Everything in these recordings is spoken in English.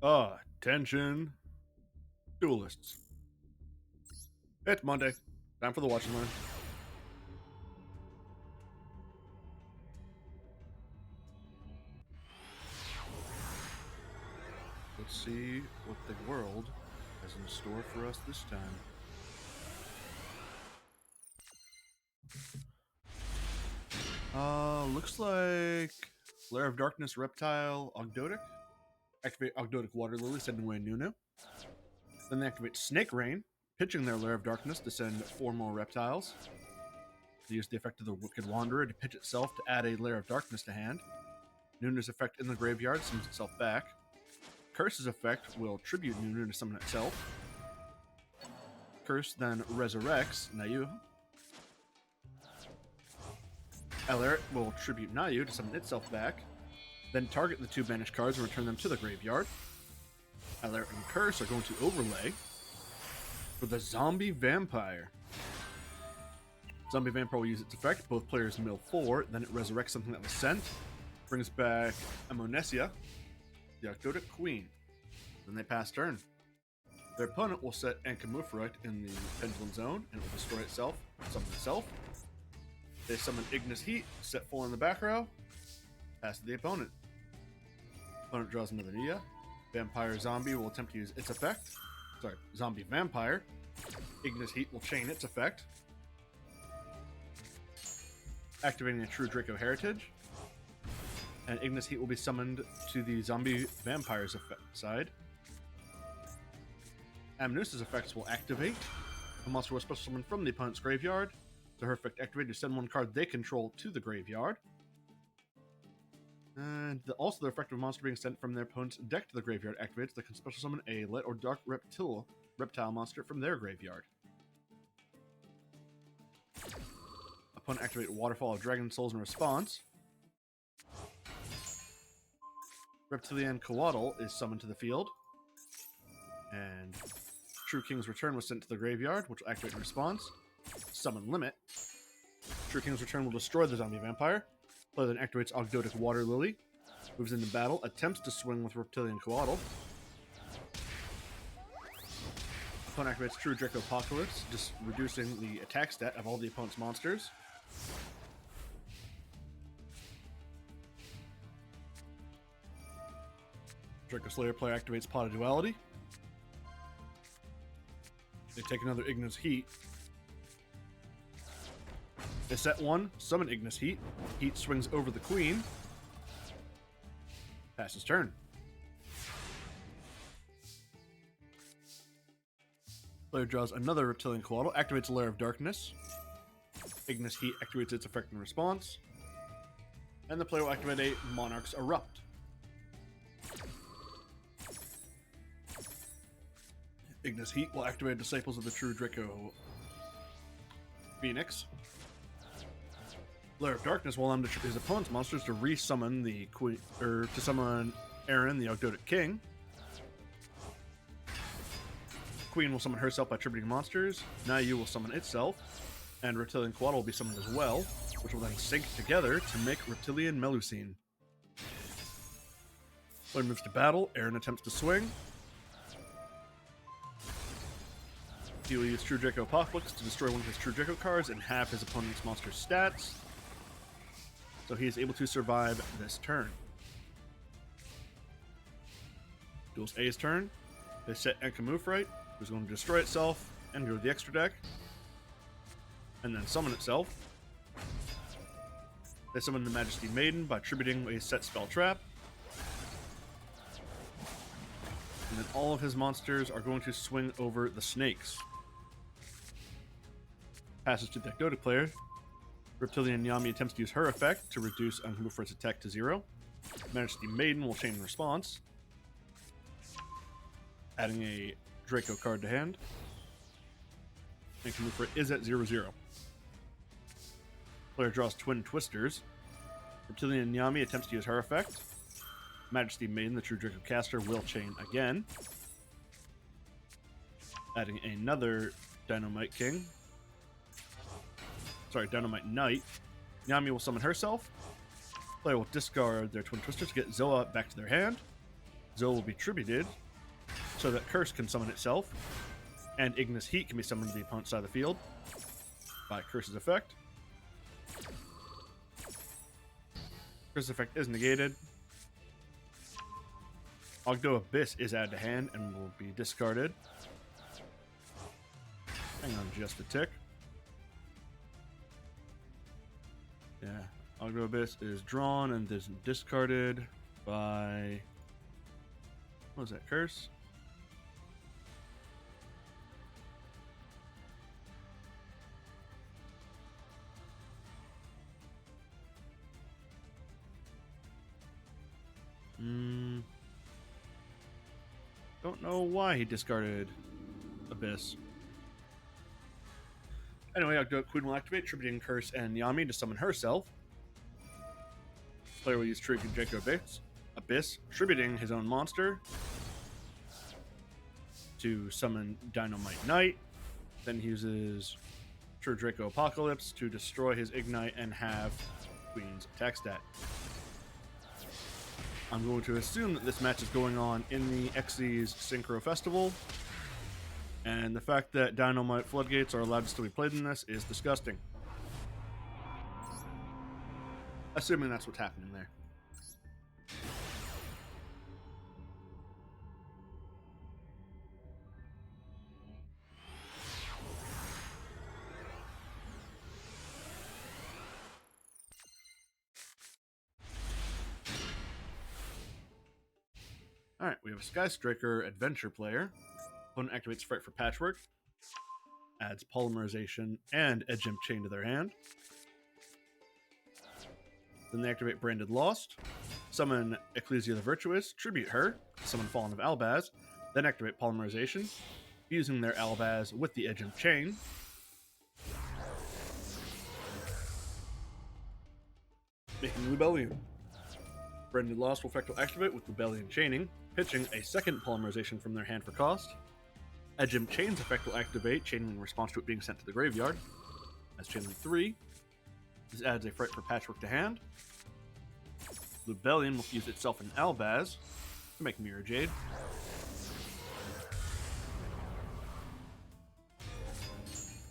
Attention, duelists. It's Monday. Time for the watch and learn. Let's see what the world has in store for us this time. Looks like Lair of Darkness, Reptile, Ogdotic. Activate Ogdotic Water Lily, sending away Nunu. Then they activate Snake Rain, pitching their Lair of Darkness to send 4 more reptiles. They use the effect of the Wicked Wanderer to pitch itself to add a Lair of Darkness to hand. Nunu's effect in the graveyard summons itself back. Curse's effect will tribute Nunu to summon itself. Curse then resurrects Nayu. Alert will tribute Nayu to summon itself back. Then target the 2 banished cards and return them to the graveyard. Alert and Curse are going to overlay for the Zombie Vampire. Zombie Vampire will use its effect. Both players mill 4, then it resurrects something that was sent. Brings back Ammonesia, the Ogdotic Queen. Then they pass turn. Their opponent will set Ankamufrite in the Pendulum Zone, and it will destroy itself, summon itself. They summon Ignis Heat, set 4 in the back row, pass to the opponent. Opponent draws another Nia. Vampire Zombie will attempt to use its effect. Zombie Vampire. Ignis Heat will chain its effect, activating a True Draco Heritage. And Ignis Heat will be summoned to the Zombie Vampire's effect side. Amnusa's effects will activate. A monster will special summon from the opponent's graveyard. So her effect activated to send 1 card they control to the graveyard. And also the effect of a monster being sent from their opponent's deck to the graveyard activates that can special summon a light or dark reptile monster from their graveyard. Opponent activate Waterfall of Dragon Souls in response. Reptilian Coatl is summoned to the field. And True King's Return was sent to the graveyard, which will activate in response. Summon Limit. True King's Return will destroy the Zombie Vampire. Player then activates Ogdotic Water Lily. Moves into battle, attempts to swing with Reptilian Coatl. Opponent activates True Draco Apocalypse, just reducing the attack stat of all the opponent's monsters. Draco Slayer player activates Pot of Duality. They take another Ignis Heat. They set 1, summon Ignis Heat. Heat swings over the Queen. Passes turn. Player draws another Reptilian Coatl, activates a Lair of Darkness. Ignis Heat activates its effect in response. And the player will activate a Monarch's Erupt. Ignis Heat will activate Disciples of the True Draco Phoenix. Lair of Darkness will allow his opponent's monsters to re-summon the Queen, or to summon Aaron, the Ogdotic King. Queen will summon herself by tributing monsters. Nayu will summon itself, and Reptilian Coatl will be summoned as well, which will then sync together to make Reptilian Melusine. Player moves to battle. Aaron attempts to swing. He will use True Draco Apocalypse to destroy one of his True Draco cards and halve his opponent's monster's stats. So he is able to survive this turn. Duel's A's turn. They set Ankamufrite, who's going to destroy itself and go to the extra deck. And then summon itself. They summon the Majesty Maiden by tributing a set spell trap. And then all of his monsters are going to swing over the snakes. Passes to the Ogdotic player. Reptilian Yami attempts to use her effect to reduce Ankamufrite's attack to 0. Majesty Maiden will chain in response, adding a Draco card to hand. Ankamufrite is at 0/0. Player draws Twin Twisters. Reptilian Yami attempts to use her effect. Majesty Maiden, the True Draco caster, will chain again, adding another Dynamite Knight. Yami will summon herself. Player will discard their Twin Twisters to get Zoa back to their hand. Zoe will be tributed so that Curse can summon itself, and Ignis Heat can be summoned to the opponent's side of the field by Curse's effect. Curse's effect is negated. Ogdo Abyss is added to hand and will be discarded. Hang on just a tick. Yeah, Ogdo Abyss is drawn and is discarded by... what was that, Curse? Don't know why he discarded Abyss. Anyway, Ogdo Queen will activate, tributing Curse and Yami to summon herself. Player will use Tribute Draco Abyss, tributing his own monster to summon Dynamite Knight. Then he uses True Draco Apocalypse to destroy his Ignite and have Queen's attack stat. I'm going to assume that this match is going on in the Xyz Synchro Festival, and the fact that Dynamite Floodgates are allowed to still be played in this is disgusting. Assuming that's what's happening there. Alright, we have a Sky Striker Adventure player. Opponent activates Fright for Patchwork, adds Polymerization and Edge Imp Chain to their hand. Then they activate Branded Lost, summon Ecclesia the Virtuous, tribute her, summon Fallen of Albaz, then activate Polymerization, fusing their Albaz with the Edge Imp Chain. Making Lubellion. Branded Lost will effect will activate with Lubellion Chaining, pitching a second Polymerization from their hand for cost. Edge Imp Chain's effect will activate, chaining in response to it being sent to the graveyard. As Chainlink 3. This adds a Fright for Patchwork to hand. Lubellion will fuse itself in Albaz to make Mirror Jade.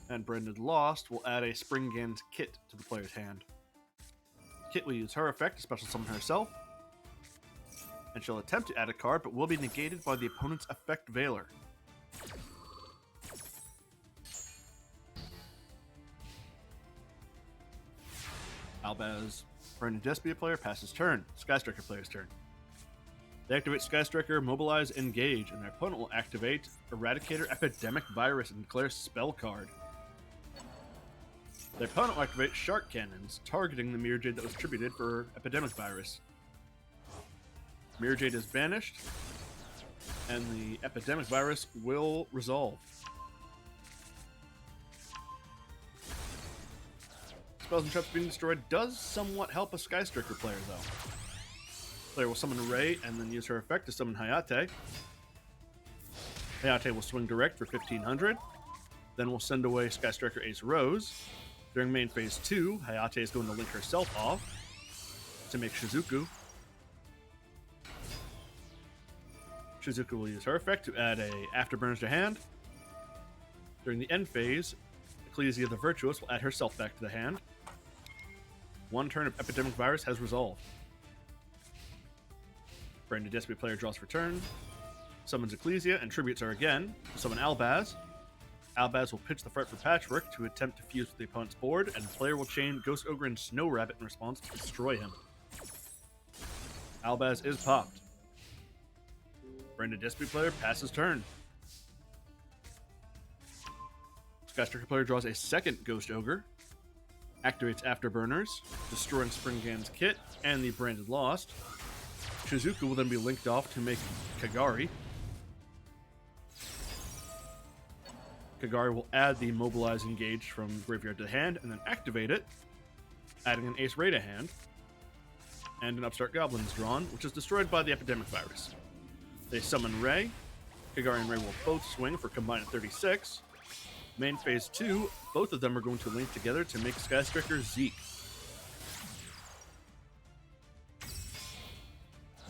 And Branded Lost will add a Springans Kit to the player's hand. Kit will use her effect to special summon herself, and she'll attempt to add a card, but will be negated by the opponent's effect Veiler. Albaz, Branded Despia player, passes turn. Sky Striker player's turn. They activate Sky Striker, Mobilize, Engage, and their opponent will activate Eradicator Epidemic Virus and declare Spell card. Their opponent will activate Shark Cannons, targeting the Mirror Jade that was tributed for Epidemic Virus. Mirror Jade is banished, and the Epidemic Virus will resolve. Spells and traps being destroyed does somewhat help a Sky Striker player, though. Player will summon Ray and then use her effect to summon Hayate. Hayate will swing direct for 1500. Then we'll send away Sky Striker Ace Rose. During main phase 2, Hayate is going to link herself off to make Shizuku. Shizuku will use her effect to add a Afterburners to hand. During the end phase, Ecclesia the Virtuous will add herself back to the hand. One turn of Epidemic Virus has resolved. Branded Despia player draws for turn, summons Ecclesia, and tributes her again to summon Albaz. Albaz will pitch the Fright for Patchwork to attempt to fuse with the opponent's board, and the player will chain Ghost Ogre and Snow Rabbit in response to destroy him. Albaz is popped. Branded Despia player passes turn. Sky Striker player draws a second Ghost Ogre, activates Afterburners, destroying Springans Kit and the Branded Lost. Shizuku will then be linked off to make Kagari. Kagari will add the Mobilize Engage from graveyard to hand and then activate it, adding an Ace Ray to hand, and an Upstart Goblin is drawn, which is destroyed by the Epidemic Virus. They summon Ray. Kagari and Ray will both swing for combined 36. Main phase 2, both of them are going to link together to make Sky Striker Zeke.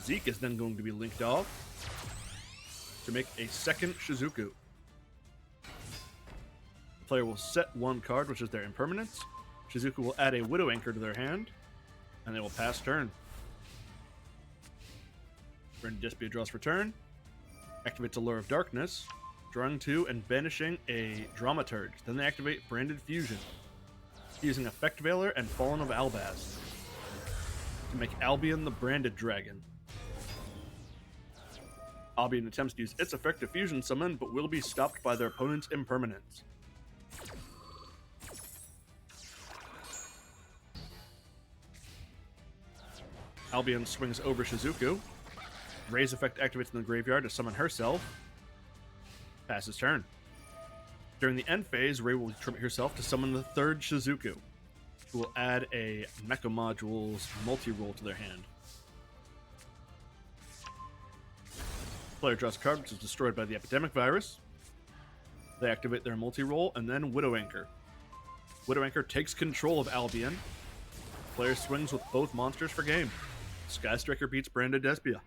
Zeke is then going to be linked off to make a second Shizuku. The player will set one card, which is their impermanence. Shizuku will add a Widow Anchor to their hand, and they will pass turn. Branded Despia draws for turn, activates Allure of Darkness, drawing 2 and banishing a Dramaturge. Then they activate Branded Fusion, using Effect Veiler and Fallen of Albaz to make Albion the Branded Dragon. Albion attempts to use its effect to fusion summon, but will be stopped by their opponent's impermanence. Albion swings over Shizuku. Ray's effect activates in the graveyard to summon herself. Passes turn. During the end phase, Ray will tribute herself to summon the third Shizuku, who will add a Mecha Modules multi-roll to their hand. Player draws a card which is destroyed by the Epidemic Virus. They activate their multi-roll and then Widow Anchor. Widow Anchor takes control of Albion. Player swings with both monsters for game. Sky Striker beats Branded Despia.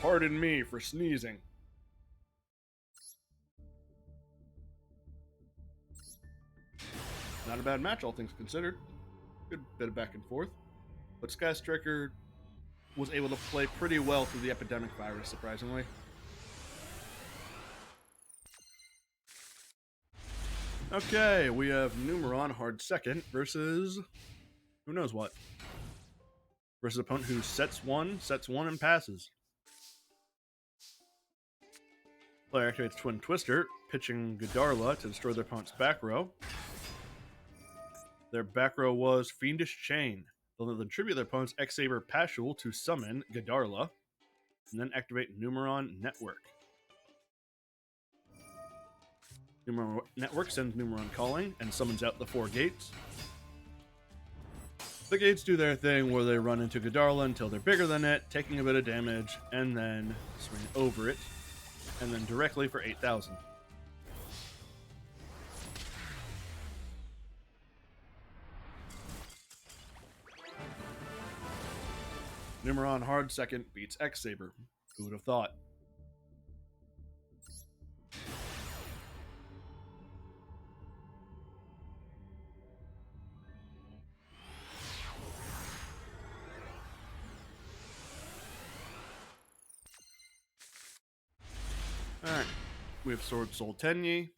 Pardon me for sneezing. Not a bad match, all things considered. Good bit of back and forth. But Sky Striker was able to play pretty well through the Epidemic Virus, surprisingly. Okay, we have Numeron hard second versus who knows what. Versus an opponent who sets one, and passes. Player activates Twin Twister, pitching Godarla to destroy their opponent's back row. Their back row was Fiendish Chain. They'll then tribute their opponent's X-Saber Pashul to summon Godarla, and then activate Numeron Network. Numeron Network sends Numeron Calling and summons out the 4 gates. The gates do their thing where they run into Godarla until they're bigger than it, taking a bit of damage, and then swing over it, and then directly for 8,000. Numeron hard second beats X-Saber. Who would have thought? Alright. We have Sword Soul Tenyi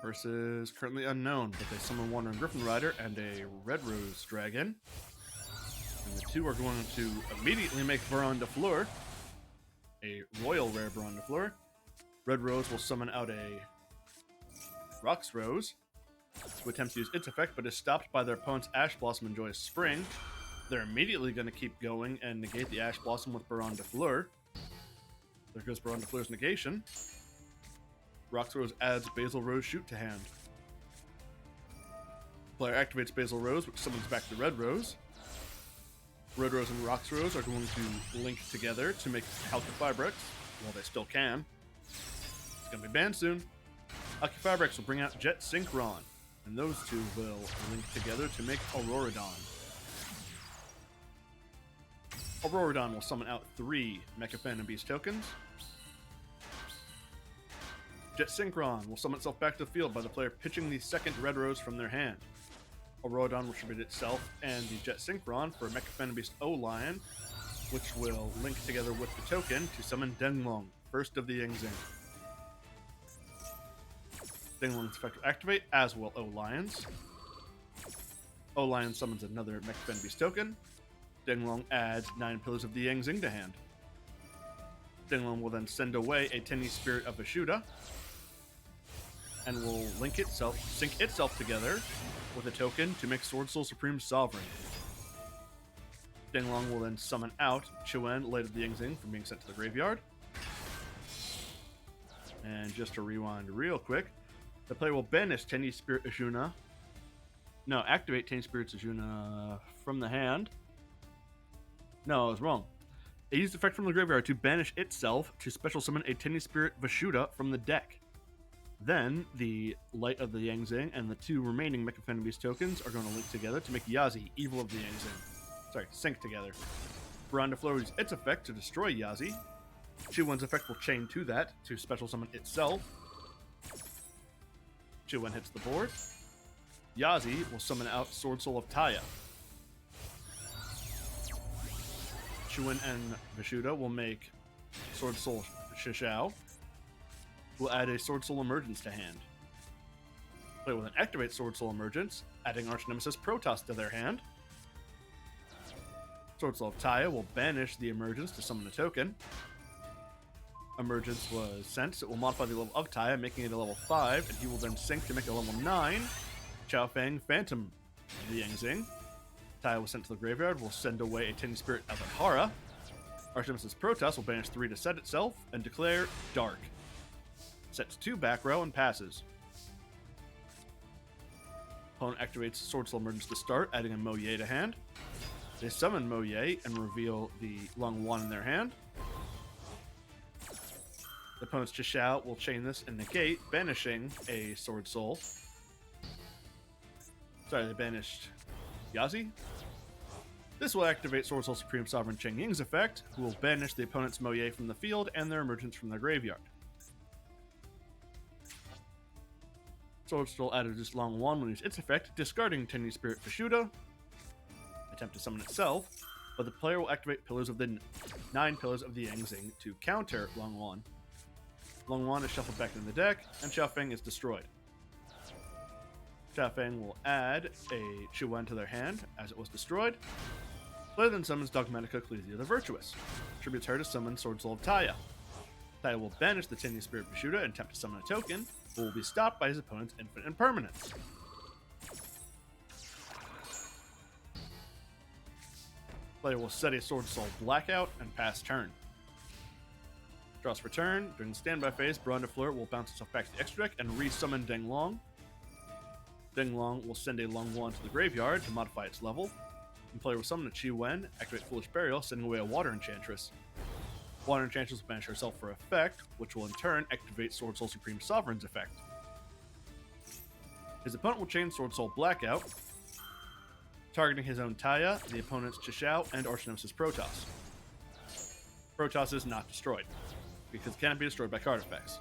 versus currently unknown, but they summon Wandering Griffin Rider and a Red Rose Dragon. And the two are going to immediately make Baron de Fleur, a royal rare Baron de Fleur. Red Rose will summon out a Rox Rose, who attempts to use its effect, but is stopped by their opponent's Ash Blossom and Joyous Spring. They're immediately going to keep going and negate the Ash Blossom with Baron de Fleur. There goes Baron de Fleur's negation. Rox Rose adds Basil Rose Shoot to hand. Player activates Basil Rose, which summons back the Red Rose. Red Rose and Rox Rose are going to link together to make Alkafibrex, while they still can. It's going to be banned soon. Alkafibrex will bring out Jet Synchron, and those two will link together to make Auroradon. Auroradon will summon out 3 Mecha Phantom Beast tokens. Jet Synchron will summon itself back to the field by the player pitching the second Red Rose from their hand. Auroradon will tribute itself and the Jet Synchron for a Mecha Phantom Beast O-Lion, which will link together with the token to summon Denglong, first of the Yingzing. Denglong's effect will activate, as will O-Lions. O-Lion summons another Mecha Phantom Beast token. Denglong adds 9 Pillars of the Yangzing to hand. Denglong will then send away a Tenyi Spirit of Ashuda, and will sync itself together with a token to make Sword Soul Supreme Sovereign. Denglong will then summon out Chuen, Light of the Yingzing, from being sent to the graveyard. And just to rewind real quick, the player will banish Tenyi Spirit Ashuna. No, activate Tenyi Spirit Ashuna from the hand. No, I was wrong. It used effect from the graveyard to banish itself to special summon a Tenyi Spirit Vashuda from the deck. Then the Light of the Yang Zing and the two remaining Mechaphan Beast tokens are going to link together to make Yazi, Evil of the Yang Zing. Sorry, sync together. Brandifleur uses its effect to destroy Yazi. Chiwen's effect will chain to that to special summon itself. Chiwen hits the board. Yazi will summon out Sword Soul of Taya. Chiwen and Vishuda will make Sword Soul Shishao. Will add a Sword Soul Emergence to hand. Play with an Activate Sword Soul Emergence, adding Arch Nemesis Protoss to their hand. Sword Soul of Taya will banish the Emergence to summon a token. Emergence was sent, so it will modify the level of Taya, making it a level 5, and he will then sync to make it a level 9. Chaofeng Phantom of the Yang Zing. Taya was sent to the graveyard, will send away a Tiny Spirit of Adhara. Arch Nemesis Protoss will banish 3 to set itself, and declare Dark. Sets 2 back row and passes. Opponent activates Sword Soul Emergence to start, adding a Moye to hand. They summon Moye and reveal the Lung Wan in their hand. The opponent's Chishao will chain this and negate, banishing a Sword Soul. Sorry, they banished Yazi. This will activate Sword Soul Supreme Sovereign Cheng Ying's effect, who will banish the opponent's Moye from the field and their Emergence from their graveyard. Sword Soul added this Long Wand will use its effect, discarding Tiny Spirit Vishuda. Attempt to summon itself, but the player will activate Pillars of the 9 Pillars of the Yang Zing to counter Long Wand. Long Wand is shuffled back into the deck, and Chaofeng is destroyed. Chaofeng will add a Chiwen to their hand, as it was destroyed. Player then summons Dogmatica Ecclesia the Virtuous. Tributes her to summon Sword Soul of Taya. Taya will banish the Tiny Spirit Vishuda and attempt to summon a token, but will be stopped by his opponent's Infinite Impermanence. Player will set a Sword Soul Blackout and pass turn. Draws for turn. During the standby phase, Brandifleur will bounce itself back to the extra deck and re-summon Denglong. Denglong will send a Long Wand to the graveyard to modify its level. And player will summon a Chiwen, activate Foolish Burial, sending away a Water Enchantress. Water Enchantress will banish herself for effect, which will in turn activate Sword Soul Supreme Sovereign's effect. His opponent will chain Sword Soul Blackout, targeting his own Taya, the opponent's Chishao, and Arch Nemesis Protoss. Protoss is not destroyed, because it cannot be destroyed by card effects.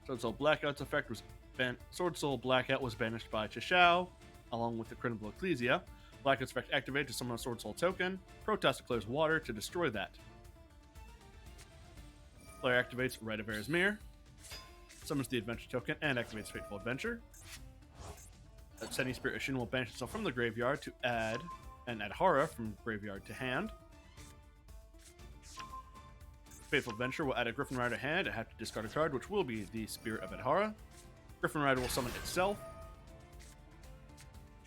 Sword Soul Blackout's effect was Sword Soul Blackout was banished by Chishao, along with the Critical Ecclesia. Blackout's effect activated to summon a Sword Soul token. Protoss declares water to destroy that. Player activates Rite of Air's Mirror, summons the Adventure token, and activates Fateful Adventure. Tiny Spirit Ishin will banish itself from the graveyard to add an Adhara from graveyard to hand. Fateful Adventure will add a Griffin Rider hand and have to discard a card, which will be the Spirit of Adhara. Griffin Rider will summon itself.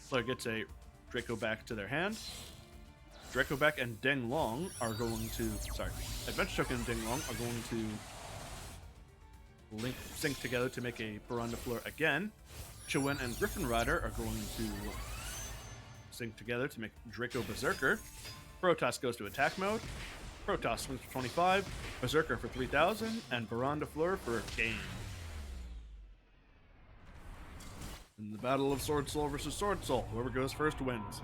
Player gets a Dracoback to their hand. Dracoback and Denglong are going to... Sorry. Adventure Token and Denglong are going to sync together to make a Brandifleur again. Chiwen and Griffin Rider are going to sync together to make Draco Berserker. Protoss goes to attack mode. Protoss swings for 25, Berserker for 3,000, and Brandifleur for a game. In the battle of Sword Soul versus Sword Soul, whoever goes first wins.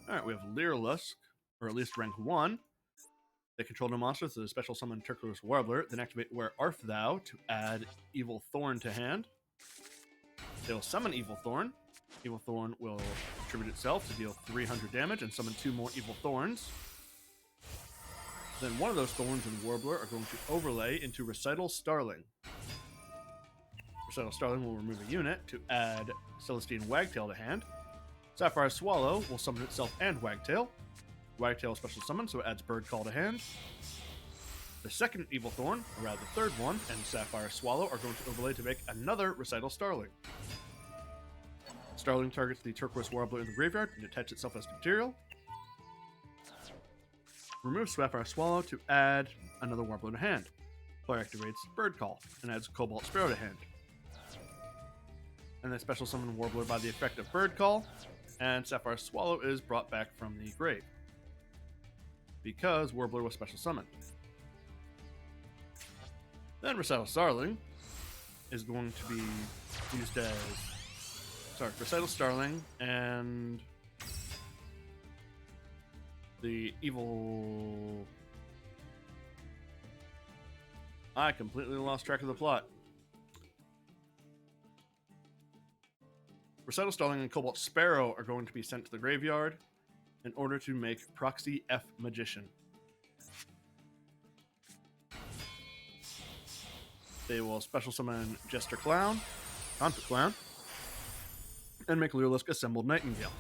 Alright, we have Lyrilusk, or at least rank 1. They control no monsters, so they special summon Turquoise Warbler, then activate Where Art Thou to add Evil Thorn to hand. They will summon Evil Thorn. Evil Thorn will attribute itself to deal 300 damage and summon 2 more Evil Thorns. Then one of those Thorns and Warbler are going to overlay into Recital Starling. Recital Starling will remove a unit to add Celestine Wagtail to hand. Sapphire Swallow will summon itself and Wagtail. Wagtail is special summon, so it adds Bird Call to hand. The second Evil Thorn, or rather the third one, and Sapphire Swallow are going to overlay to make another Recital Starling. Starling targets the turquoise warbler in the graveyard and attach itself as material. Remove Sapphire Swallow to add another warbler to hand. Player activates Bird Call and adds Cobalt Sparrow to hand. And then special summon Warbler by the effect of Bird Call, and Sapphire Swallow is brought back from the grave, because Warbler was special summoned. Then Recital Starling is going to be used as... Recital Starling and the evil... I completely lost track of the plot. Recital Starling and Cobalt Sparrow are going to be sent to the graveyard in order to make Proxy F Magician. They will special summon Jester Clown, Conflict Clown, and make Lurelisk Assembled Nightingale.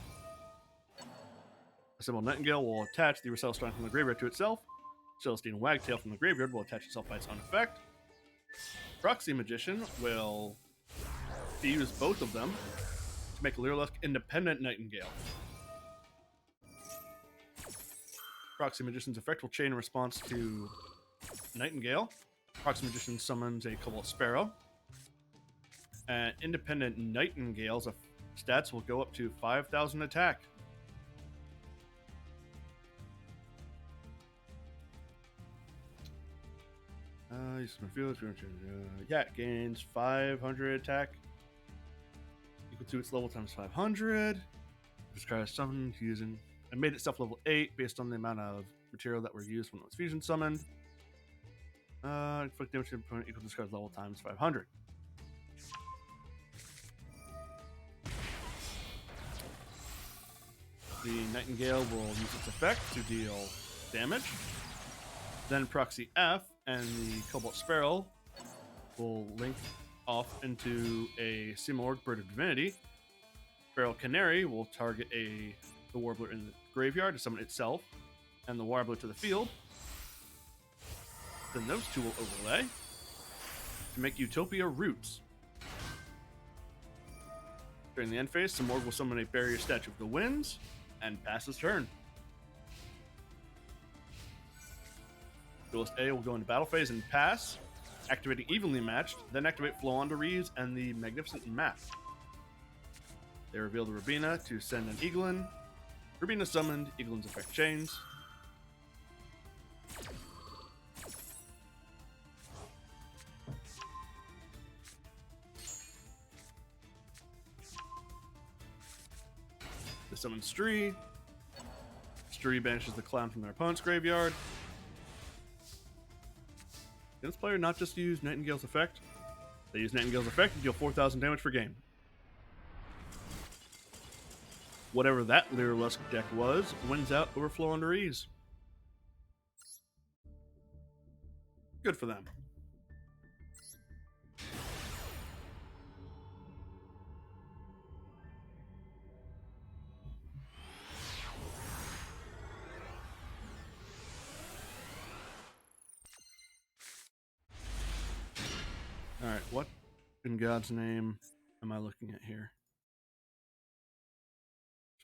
Assembled Nightingale will attach the Recital Starling from the graveyard to itself. Celestine Wagtail from the graveyard will attach itself by its own effect. Proxy Magician will fuse both of them to make Lurelisk Independent Nightingale. Proxy Magician's effect will chain in response to Nightingale. Proxy Magician summons a Cobalt Sparrow. And Independent Nightingale's stats will go up to 5,000 attack. It gains 500 attack equal to its level times 500. Describes summon using and made itself level 8 based on the amount of material that were used when it was fusion summoned. Inflict damage to the opponent equal to this card's level times 500. The Nightingale will use its effect to deal damage. Then Proxy F and the Cobalt Sparrow will link off into a Simorgh Bird of Divinity. Feral Canary will target the Warbler in the graveyard to summon itself and the Warbler to the field. Then those two will overlay to make Utopia Roots. During the end phase, Simorgh will summon a Barrier Statue of the Winds and pass his turn. Duelist A will go into battle phase and pass, activating Evenly Matched, then activate Flow on to Reeves and the Magnificent Map. They reveal the Rubina to send an Eaglin. Rubina summoned, Eaglin's effect chains. They summon Stree. Stree banishes the clown from their opponent's graveyard. Can this player not just use Nightingale's effect? They use Nightingale's effect and deal 4,000 damage per game. Whatever that Lurelisk deck was, wins out over Flow under Ease. Good for them. Alright, what in God's name am I looking at here?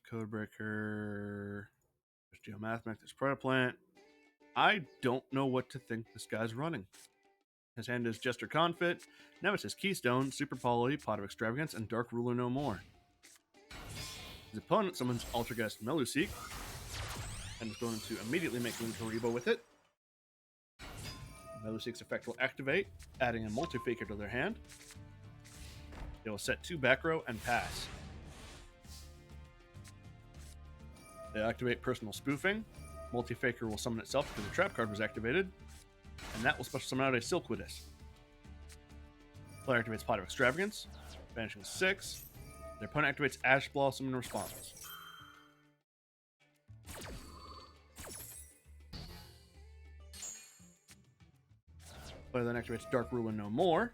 Codebreaker, there's Geomathematic, there's Protoplant. I don't know what to think this guy's running. His hand is Jester Confit, Nemesis Keystone, Super Poly, Pot of Extravagance, and Dark Ruler No More. His opponent summons Altergeist Meluseek and is going to immediately make Link Karibo with it. Meluseek's effect will activate, adding a Multi-Faker to their hand. They will set 2 back row and pass. They activate Personal Spoofing. Multi-Faker will summon itself because the trap card was activated, and that will special summon out a Silquidus. Player activates Pot of Extravagance, banishing 6. Their opponent activates Ash Blossom in response. Player then activates Dark Ruler No More,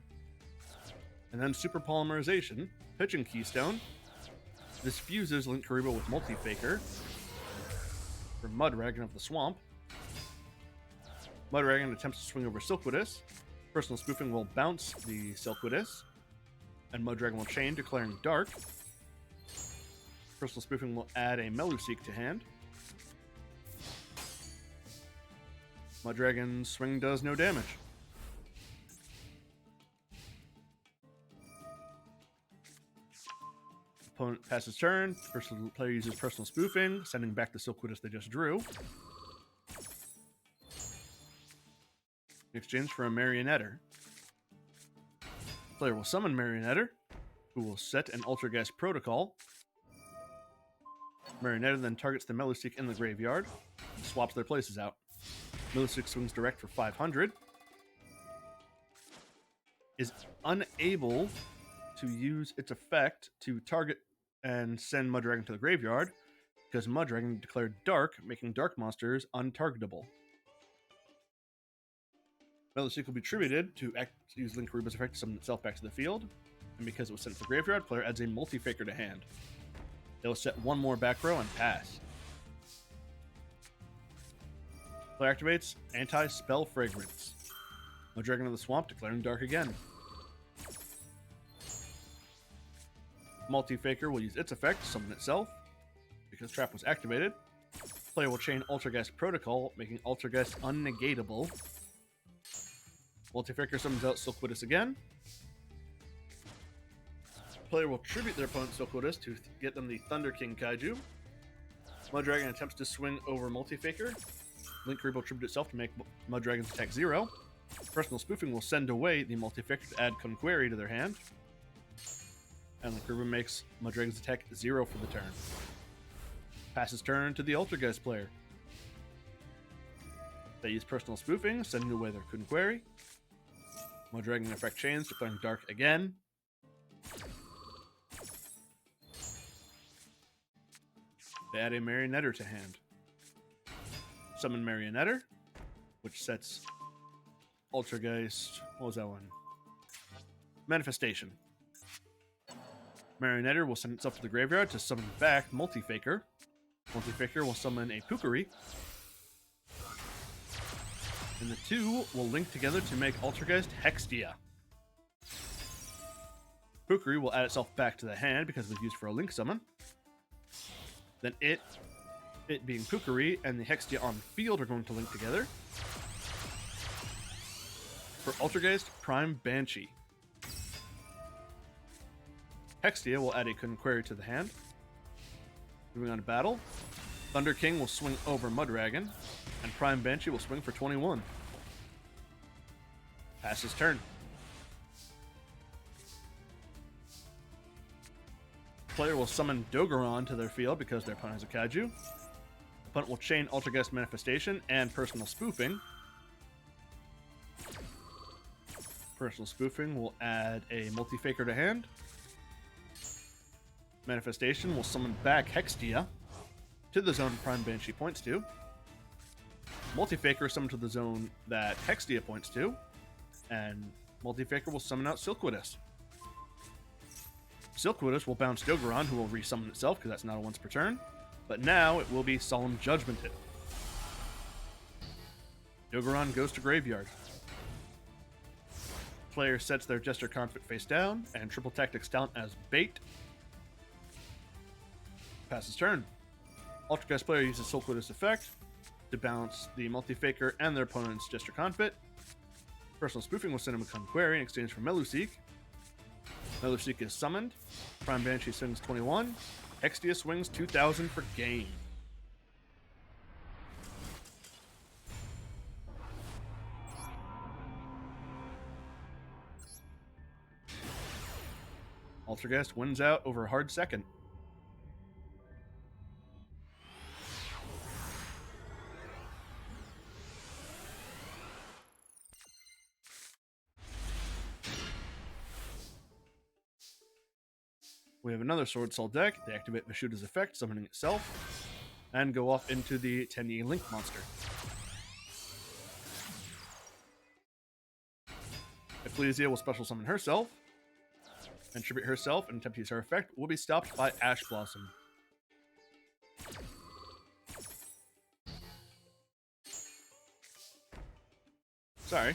and then Super Polymerization, pitching Keystone. This fuses Link Karibo with Multi-Faker for Mudragon of the Swamp. Mudragon attempts to swing over Silkwidis. Personal Spoofing will bounce the Silkwidis, and Mudragon will chain, declaring Dark. Personal Spoofing will add a Meluseek to hand. Mudragon's swing does no damage. Opponent passes turn. Personal player uses Personal Spoofing, sending back the Silkwidis they just drew. In exchange for a Marionetter. Player will summon Marionetter, who will set an Altergeist Protocol. Marionetter then targets the Meluseek in the graveyard and swaps their places out. Meluseek swings direct for 500. Is unable to use its effect to target and send Mudragon to the graveyard because Mudragon declared Dark, making Dark monsters untargetable. Meluseek will be tributed to use Linkuriboh's effect to summon itself back to the field, and because it was sent to the graveyard, player adds a Multi-Faker to hand. They will set one more back row and pass. Player activates Anti-Spell Fragrance. Mudragon of the Swamp declaring Dark again. Multi-Faker will use its effect to summon itself. Because Trap was activated, player will chain Altergeist Protocol, making Altergeist unnegatable. Multi-Faker summons out Silkwidis again. Player will tribute their opponent's Silkwidis to get them the Thunder King Kaiju. Mudragon attempts to swing over Multi-Faker. Linkuriboh will tribute itself to make Mudragon's attack 0. Personal Spoofing will send away the Multi-Faker to add Conqueri to their hand. And Linkuriboh makes Mudragon's attack 0 for the turn. Passes turn to the Altergeist player. They use Personal Spoofing, sending away their Conqueri. Mudragon effect chains, declaring Dark again. They add a Marionetter to hand. Summon Marionetter, which sets Altergeist. What was that one? Manifestation. Marionetter will send itself to the graveyard to summon back Multi-Faker. Multi-Faker will summon a Pukari. And the two will link together to make Altergeist Hextia. Pukari will add itself back to the hand because it was used for a link summon. Then it being Pukari and the Hextia on the field are going to link together. For Altergeist Prime Banshee. Hextia will add a Conqueri to the hand. Moving on to battle. Thunder King will swing over Mudragon, and Prime Banshee will swing for 21. Passes turn. Player will summon Dogoron to their field because their opponent has a Kaiju. Opponent will chain Altergeist Manifestation and Personal Spoofing. Personal Spoofing will add a Multi-Faker to hand. Manifestation will summon back Hextia to the zone Prime Banshee points to. Multi-Faker summon to the zone that Hextia points to. And Multi-Faker will summon out Silkwidis. Silkwidis will bounce Dogoron, who will resummon itself because that's not a once per turn. But now it will be Solemn Judgmented. Dogoron goes to graveyard. Player sets their Jester Conflict face down and Triple Tactics talent as bait. Passes turn. Altergeist player uses Silkwidis effect to bounce the Multi-Faker and their opponent's Jester Confit. Personal Spoofing will send him a Conqueri in exchange for Meluseek. Meluseek is summoned. Prime Banshee swings 21. Hextia swings 2,000 for game. Altergeist wins out over a hard second. We have another Sword Soul deck. They activate Vishuda's effect, summoning itself, and go off into the Tenyi Link monster. Ecclesia will special summon herself, and tribute herself, and attempt to use her effect will be stopped by Ash Blossom. Sorry.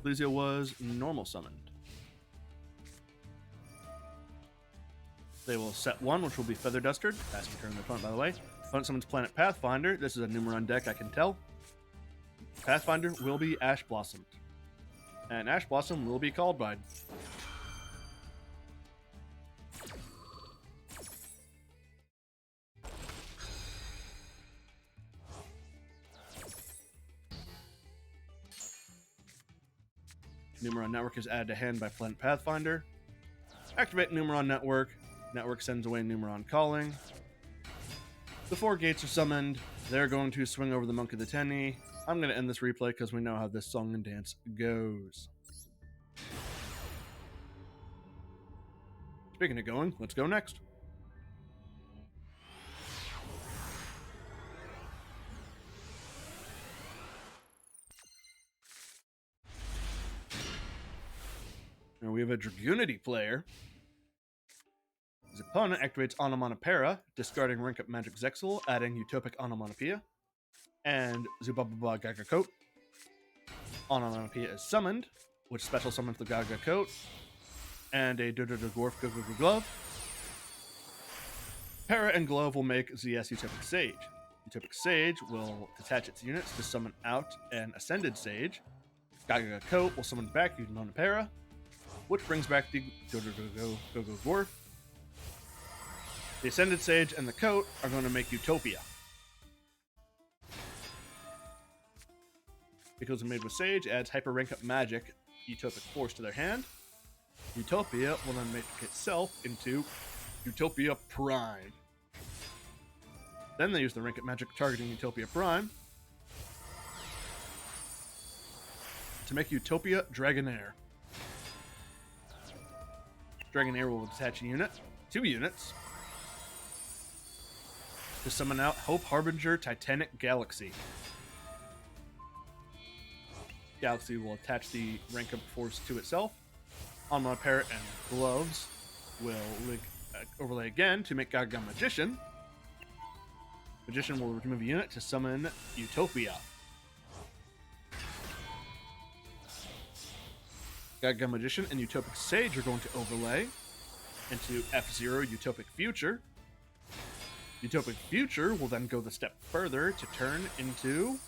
Blizio was normal summoned. They will set one, which will be Feather Duster. Fast turn the opponent, by the way. Opponent summons Planet Pathfinder. This is a Numeron deck, I can tell. Pathfinder will be Ash Blossomed. And Ash Blossom will be called by. Numeron Network is added to hand by Planet Pathfinder. Activate Numeron Network. Network sends away Numeron Calling. The 4 gates are summoned. They're going to swing over the Monk of the Tenny. I'm going to end this replay because we know how this song and dance goes. Speaking of going, let's go next. Now we have a Dragoonity player. His opponent activates Onomatopoeia, discarding Rank Up Magic Zexal, adding Utopic Onomatopoeia, and Zubababa Gagacoat. Onomatopoeia is summoned, which special summons the Gagacoat, and a Dwarf Glove. Para and Glove will make ZS Utopic Sage. Utopic Sage will detach its units to summon out an Ascended Sage. Gagacoat will summon back Onomatopoeia, which brings back the Dwarf. The Ascended Sage and the Coat are going to make Utopia. Because they're made with Sage, adds Hyper Rank Up Magic Utopic Force to their hand. Utopia will then make itself into Utopia Prime. Then they use the Rank Up Magic targeting Utopia Prime to make Utopia Dragonair. Dragonair will detach a unit, 2 units, to summon out Hope Harbinger Titanic Galaxy. Galaxy will attach the Rank Up Force to itself. Onomatopoeia and Gloves will overlay again to make Gaga Magician. Magician will remove a unit to summon Utopia. Gaga Magician and Utopic Sage are going to overlay into F-Zero Utopic Future. Utopic Future will then go the step further to turn into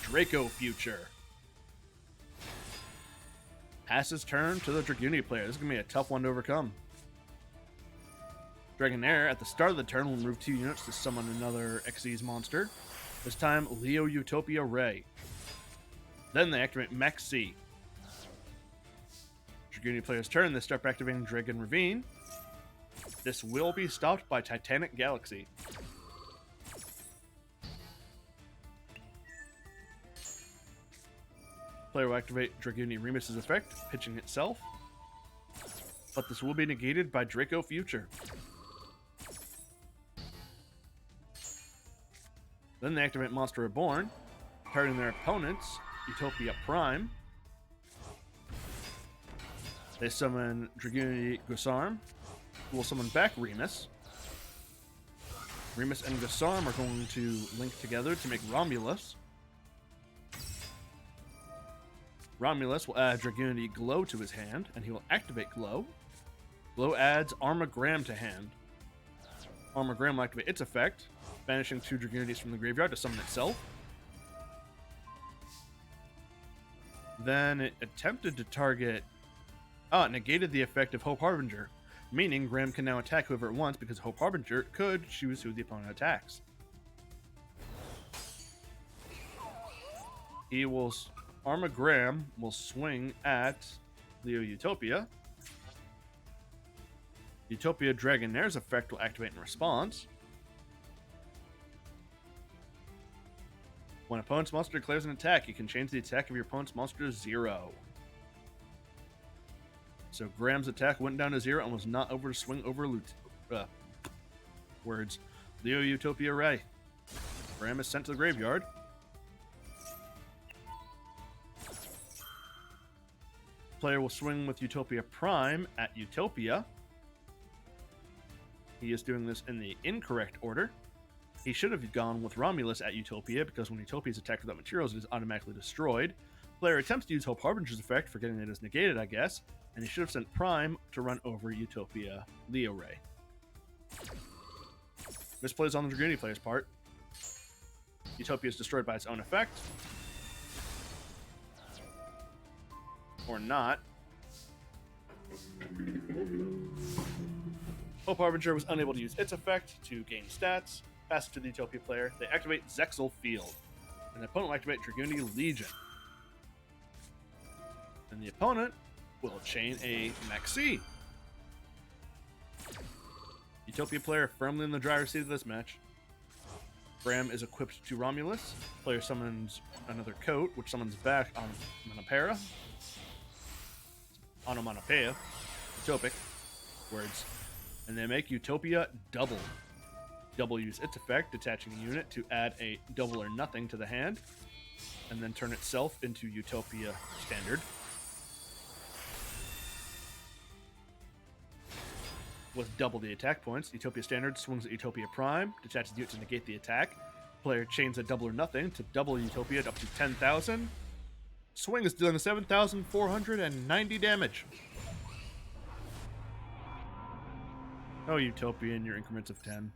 Draco Future. Passes turn to the Dragoonity player. This is going to be a tough one to overcome. Dragonair, at the start of the turn, will remove 2 units to summon another Xyz monster. This time, Leo Utopia Ray. Then they activate Mech C. Dragoonity player's turn, they start activating Dragon Ravine. This will be stopped by Titanic Galaxy. Player will activate Dragoonity Remus's effect, pitching itself. But this will be negated by Draco Future. Then they activate Monster Reborn, targeting their opponent's Utopia Prime. They summon Dragoonity Gusarm, who will summon back Remus. Remus and Gusarm are going to link together to make Romulus. Romulus will add Dragoonity Glow to his hand, and he will activate Glow. Glow adds Armagram to hand. Armagram will activate its effect, banishing 2 Dragoonities from the graveyard to summon itself. Then it attempted to target... it negated the effect of Hope Harbinger, meaning Graham can now attack whoever it wants because Hope Harbinger could choose who the opponent attacks. Armagram will swing at Leo Utopia. Utopia Dragonair's effect will activate in response. When opponent's monster declares an attack, you can change the attack of your opponent's monster to 0. So Graham's attack went down to 0 and was not over to swing over Leo Utopia Ray. Graham is sent to the graveyard. Player will swing with Utopia Prime at Utopia. He is doing this in the incorrect order. He should have gone with Romulus at Utopia, because when Utopia is attacked without materials, it is automatically destroyed. Player attempts to use Hope Harbinger's effect, forgetting it is negated, I guess, and he should have sent Prime to run over Utopia Leo Ray. Misplays on the Dragoon player's part. Utopia is destroyed by its own effect. Or not. Hope Harbinger was unable to use its effect to gain stats. Pass it to the Utopia player. They activate Zexal Field. And the opponent will activate Dragoon Legion. And the opponent will chain a Maxi. Utopia player firmly in the driver's seat of this match. Bram is equipped to Romulus. Player summons another coat, which summons back on Manapera. Onomatopoeia. Utopic. Words. And they make Utopia double. Double use its effect, detaching a unit to add a double or nothing to the hand. And then turn itself into Utopia Standard. With double the attack points, Utopia Standard swings at Utopia Prime, detaches the unit to negate the attack. Player chains a double or nothing to double Utopia up to 10,000. Swing is dealing 7,490 damage. Oh, Utopia in your increments of 10.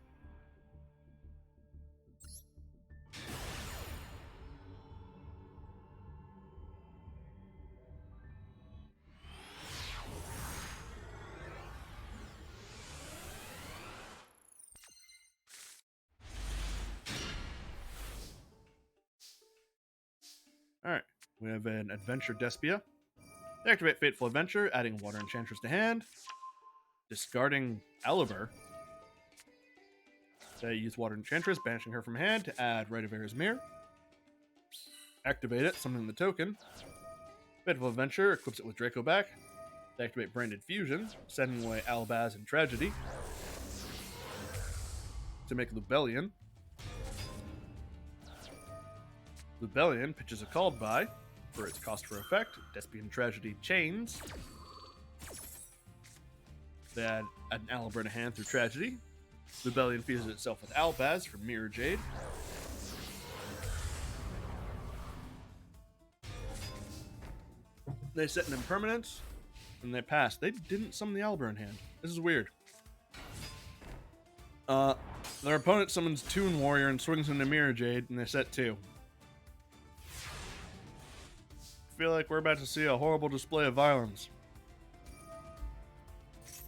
Alright, we have an Adventure Despia. They activate Fateful Adventure, adding Water Enchantress to hand. Discarding Aliber. They use Water Enchantress, banishing her from hand to add Rite of Erismere. Activate it, summoning the token. Fateful Adventure equips it with Draco back. They activate Branded Fusion, sending away Albaz and Tragedy. To make Lubellion. Lubellion pitches a Called By for its cost for effect. Despian Tragedy chains. They add an Aliber to hand through Tragedy. Lubellion fuses itself with Albaz for Mirror Jade. They set an impermanence, and they pass. They didn't summon the Aliber in hand. This is weird. Their opponent summons Toon Warrior and swings into Mirror Jade, and they set 2. Feel like we're about to see a horrible display of violence.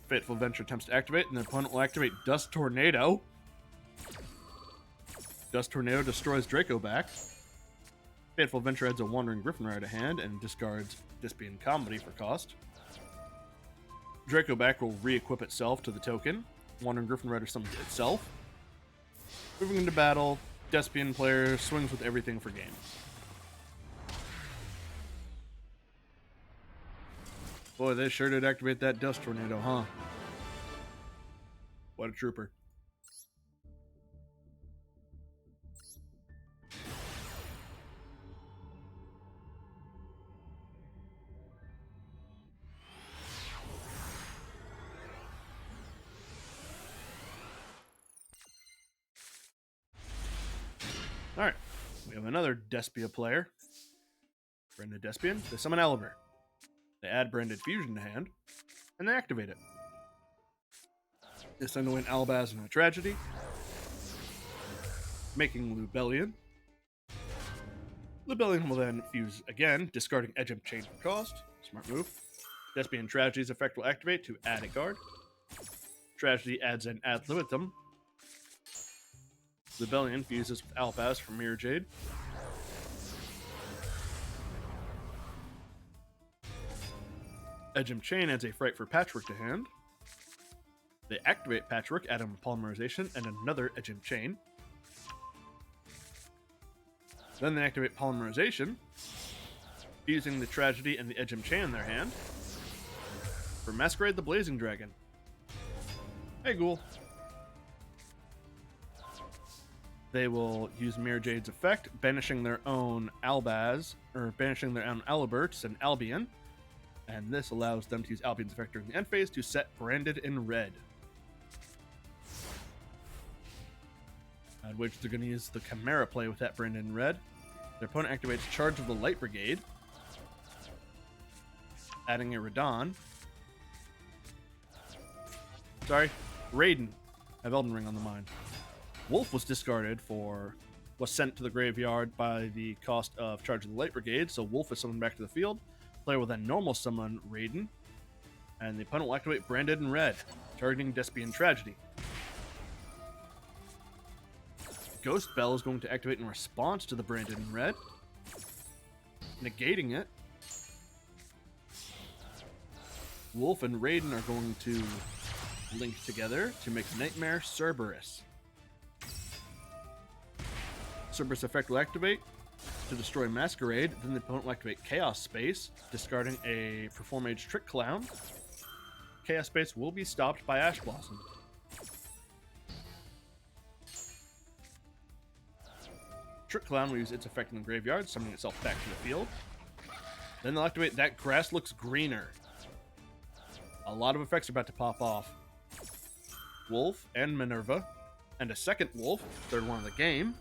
Fateful Adventure attempts to activate, and the opponent will activate Dust Tornado. Dust Tornado destroys Draco back. Fateful Adventure adds a Wandering Griffin Rider to hand and discards Despian Comedy for cost. Draco back will re-equip itself to the token. Wandering Griffin Rider summons itself. Moving into battle, Despian player swings with everything for game. Boy, they sure did activate that Dust Tornado, huh? What a trooper. Alright, we have another Despia player. Branded Despian. They summon Aliber. They add Branded Fusion to hand, and they activate it. They send away an Albaz and a Tragedy, making Lubellion. Lubellion will then fuse again, discarding Edge of Chain for cost. Smart move. Despian Tragedy's effect will activate to add a card. Tragedy adds an Ad Libitum. Lubellion fuses with Albaz for Mirror Jade. Edgem Chain adds a Fright for Patchwork to hand. They activate Patchwork, add a Polymerization, and another Edgem Chain. Then they activate Polymerization, using the Tragedy and the Edgem Chain in their hand for Masquerade the Blazing Dragon. Hey, Ghoul. They will use Mirror Jade's effect, banishing their own Albaz, or banishing their own Aliber to send Albion. And this allows them to use Albion's effect during the end phase to set Branded in red. At which they're going to use the Chimera play with that Branded in red. Their opponent activates Charge of the Light Brigade. adding a Radon. Sorry, Raiden. I have Elden Ring on the mind. Wolf was discarded was sent to the graveyard by the cost of Charge of the Light Brigade, so Wolf is summoned back to the field. Player will then normal summon Raiden, and the opponent will activate Branded in Red, targeting Despian Tragedy. Ghost Bell is going to activate in response to the Branded in Red, negating it. Wolf and Raiden are going to link together to make Nightmare Cerberus. Cerberus effect will activate to destroy Masquerade, then the opponent will activate Chaos Space, discarding a Perform Age Trick Clown. Chaos Space will be stopped by Ash Blossom. Trick Clown will use its effect in the graveyard, summoning itself back to the field. Then they'll activate That Grass Looks Greener. A lot of effects are about to pop off. Wolf and Minerva, and a second Wolf, third one of the game.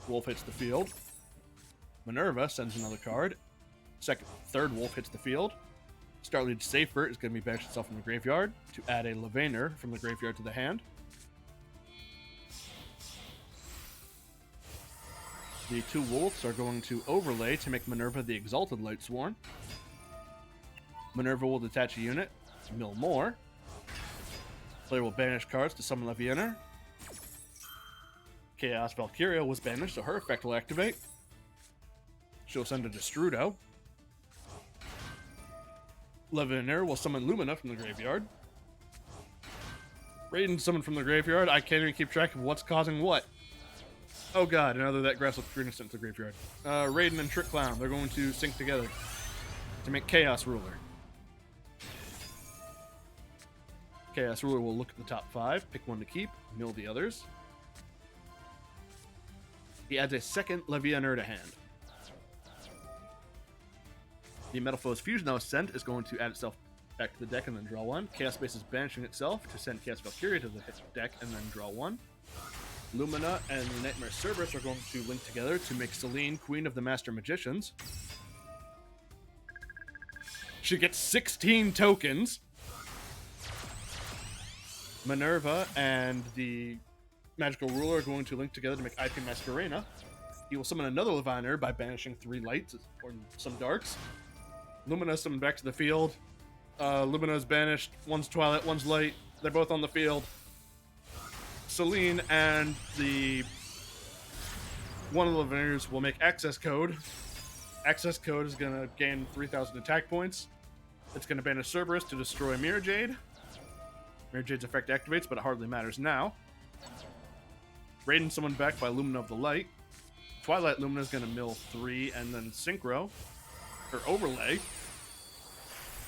Wolf hits the field. Minerva sends another card. Third Wolf hits the field. Starlied Safer is going to be banished itself from the graveyard to add a Levainer from the graveyard to the hand. The two Wolves are going to overlay to make Minerva the Exalted Lightsworn. Minerva will detach a unit to mill more. Player will banish cards to summon Levianer. Chaos Valkyria was banished, so her effect will activate. She'll send a Destrudo. Levianer will summon Lumina from the graveyard. Raiden summoned from the graveyard. I can't even keep track of what's causing what. Oh god, another That Grass Looks Greener sent to the graveyard. Raiden and Trick Clown, they're going to sync together to make Chaos Ruler. Chaos Ruler will look at the top 5, pick one to keep, mill the others. He adds a second Levianer to hand. The Metal Foes Fusion that was sent is going to add itself back to the deck and then draw one. Chaos Space is banishing itself to send Chaos Valkyria to the deck and then draw one. Lumina and the Nightmare Cerberus are going to link together to make Selene Queen of the Master Magicians. She gets 16 tokens. Minerva and the Magical Ruler are going to link together to make IP Masquerena. He will summon another Levianer by banishing 3 lights or some darks. Lumina is summoned back to the field. Lumina is banished. One's Twilight, one's Light. They're both on the field. Selene and one of the Levianers will make Access Code. Access Code is going to gain 3,000 attack points. It's going to banish Cerberus to destroy Mirror Jade. Mirror Jade's effect activates, but it hardly matters now. Raiden summoned back by Lumina of the Light. Twilight Lumina is going to mill 3 and then Synchro, or Overlay,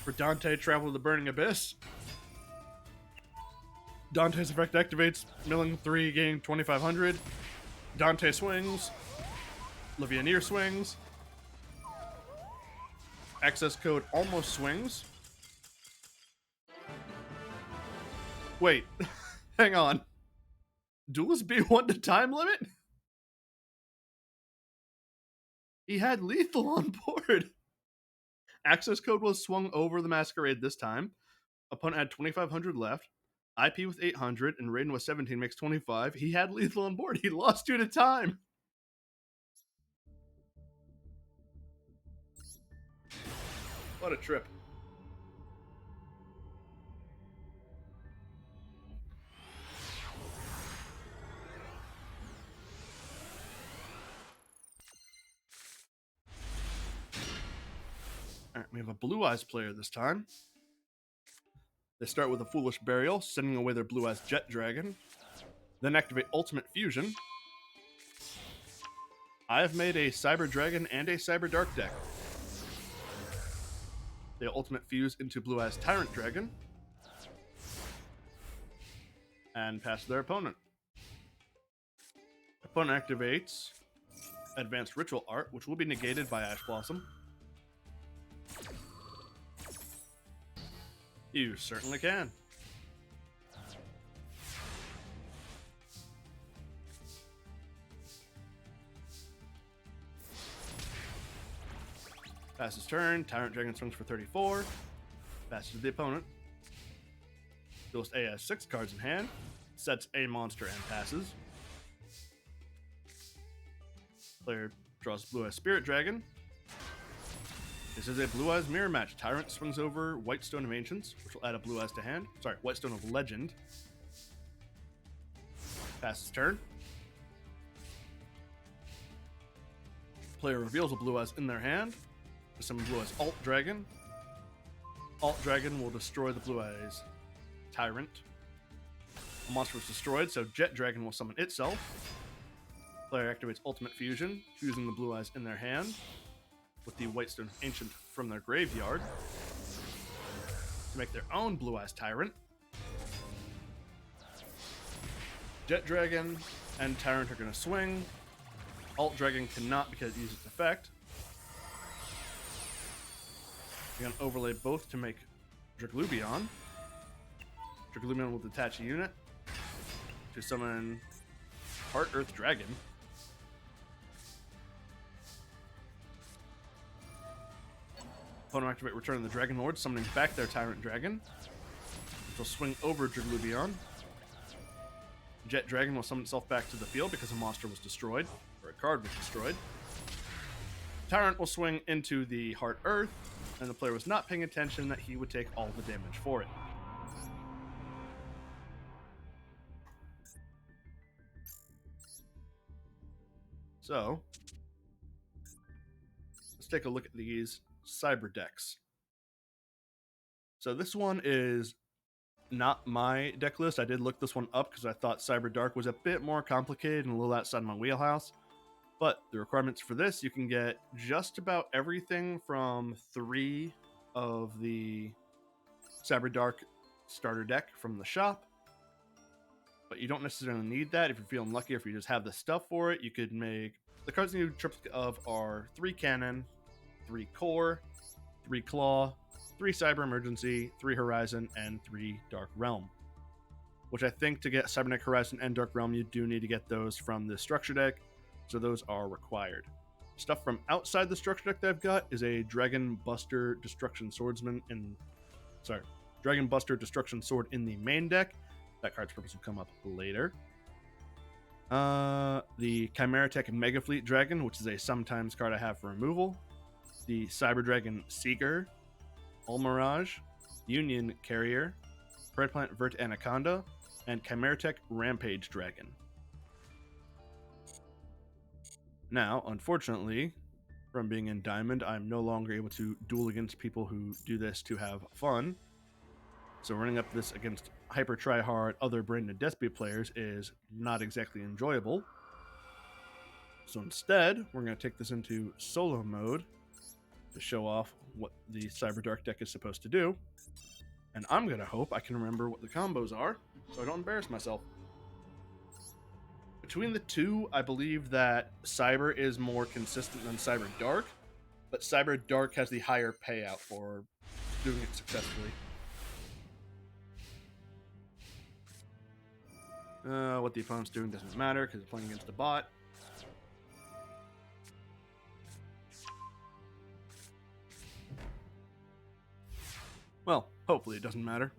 for Dante Travel to the Burning Abyss. Dante's effect activates, milling 3, gaining 2,500. Dante swings. Levianer swings. Access Code almost swings. Wait, hang on. Duelist B1 to time limit? He had lethal on board. Access Code was swung over the Masquerade this time. Opponent had 2,500 left. IP with 800 and Raiden with 17 makes 25. He had lethal on board. He lost due to time. What a trip. All right, we have a Blue Eyes player this time. They start with a Foolish Burial, sending away their Blue Eyes Jet Dragon. Then activate Ultimate Fusion. I have made a Cyber Dragon and a Cyber Dark deck. They Ultimate Fuse into Blue Eyes Tyrant Dragon. And pass their opponent. Opponent activates Advanced Ritual Art, which will be negated by Ash Blossom. You certainly can. Passes turn. Tyrant Dragon swings for 34. Passes to the opponent. Duelist A has 6 cards in hand. Sets a monster and passes. Player draws Blue Eyes Spirit Dragon. This is a Blue Eyes mirror match. Tyrant swings over Whitestone of Ancients, which will add a Blue Eyes to hand. Sorry, Whitestone of Legend. Passes turn. Player reveals a Blue Eyes in their hand. Summon Blue Eyes Alt Dragon. Alt Dragon will destroy the Blue Eyes Tyrant. A monster was destroyed, so Jet Dragon will summon itself. Player activates Ultimate Fusion, fusing the Blue Eyes in their hand with the Whitestone Ancient from their graveyard to make their own Blue Eyes Tyrant. Jet Dragon and Tyrant are going to swing. Alt Dragon cannot because it uses its effect. You're going to overlay both to make Draglubion. Draglubion will detach a unit to summon Heart Earth Dragon. Opponent activate Return of the Dragon Lord, summoning back their Tyrant Dragon, which will swing over Draglubion. Jet Dragon will summon itself back to the field because a monster was destroyed, or a card was destroyed. Tyrant will swing into the Heart Earth, and the player was not paying attention that he would take all the damage for it. So, let's take a look at these Cyber decks. So this one is not my deck list. I did look this one up because I thought Cyber Dark was a bit more complicated and a little outside my wheelhouse. But the requirements for this, you can get just about everything from 3 of the Cyber Dark starter deck from the shop. But you don't necessarily need that. If you're feeling lucky, if you just have the stuff for it, you could make... The cards you need triplicate of are 3 Cannon, 3 Core, 3 Claw, 3 Cyber Emergency, 3 Horizon, and 3 Dark Realm. Which I think to get Cybernetic Horizon and Dark Realm, you do need to get those from the structure deck. So those are required. Stuff from outside the structure deck that I've got is a Dragon Buster Destruction Swordsman in... Sorry, Dragon Buster Destruction Sword in the main deck. That card's purpose will come up later. The Chimeratech Mega Fleet Dragon, which is a sometimes card I have for removal. The Cyber Dragon Seeker, Ulmirage, Union Carrier, Pride Plant Vert Anaconda, and Chimeratech Rampage Dragon. Now, unfortunately, from being in Diamond, I'm no longer able to duel against people who do this to have fun. So running up this against hyper tryhard other Brain and Despia players is not exactly enjoyable. So instead, we're going to take this into solo mode to show off what the Cyber Dark deck is supposed to do. And I'm going to hope I can remember what the combos are so I don't embarrass myself. Between the two, I believe that Cyber is more consistent than Cyber Dark, but Cyber Dark has the higher payout for doing it successfully. What the opponent's doing doesn't matter because it's playing against a bot. Well, hopefully it doesn't matter.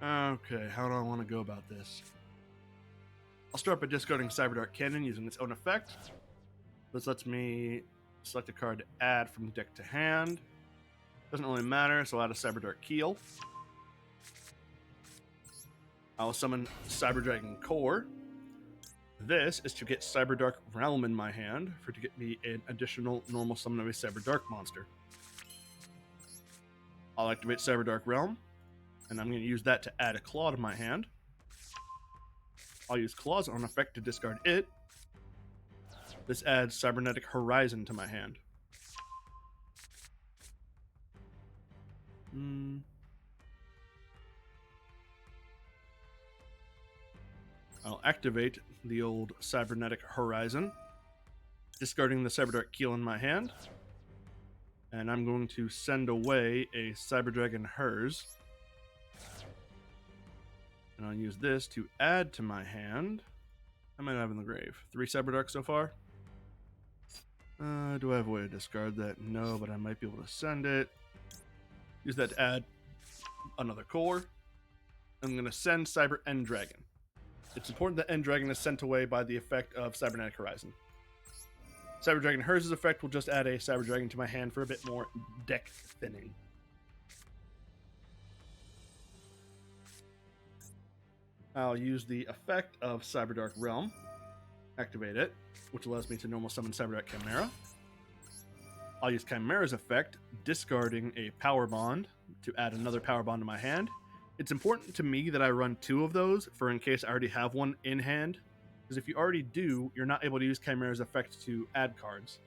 Okay, how do I want to go about this? I'll start by discarding Cyber Dark Cannon using its own effect. This lets me select a card to add from deck to hand. Doesn't really matter, so I'll add a Cyber Dark Keel. I'll summon Cyber Dragon Core. This is to get Cyber Dark Realm in my hand to get me an additional normal summon of a Cyber Dark monster. I'll activate Cyber Dark Realm, and I'm going to use that to add a Claw to my hand. I'll use Claw's on effect to discard it. This adds Cybernetic Horizon to my hand. I'll activate the old Cybernetic Horizon, discarding the Cyber Dark Keel in my hand. And I'm going to send away a Cyber Dragon Hers. And I'll use this to add to my hand How many do I have in the grave? 3 Cyberdark so far? Do I have a way to discard that? No, but I might be able to send it. Use that to add another core. I'm going to send Cyber End Dragon. It's important that End Dragon is sent away by the effect of Cybernetic Horizon. Cyber Dragon Hers' effect will just add a Cyber Dragon to my hand for a bit more deck thinning. I'll use the effect of Cyberdark Realm, activate it, which allows me to normal summon Cyberdark Chimera. I'll use Chimera's effect, discarding a Power Bond to add another Power Bond to my hand. It's important to me that I run 2 of those for in case I already have one in hand, because if you already do, you're not able to use Chimera's effect to add cards.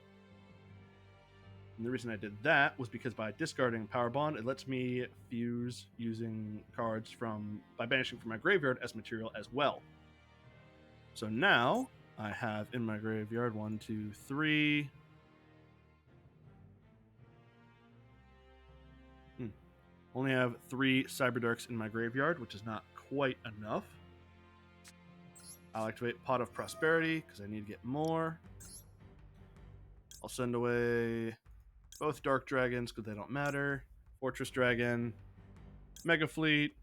And the reason I did that was because by discarding Power Bond, it lets me fuse using cards by banishing from my graveyard as material as well. So now I have in my graveyard 1, 2, 3. Only have 3 Cyberdarks in my graveyard, which is not quite enough. I'll activate Pot of Prosperity because I need to get more. I'll send away both Dark Dragons because they don't matter. Fortress Dragon, Mega Fleet,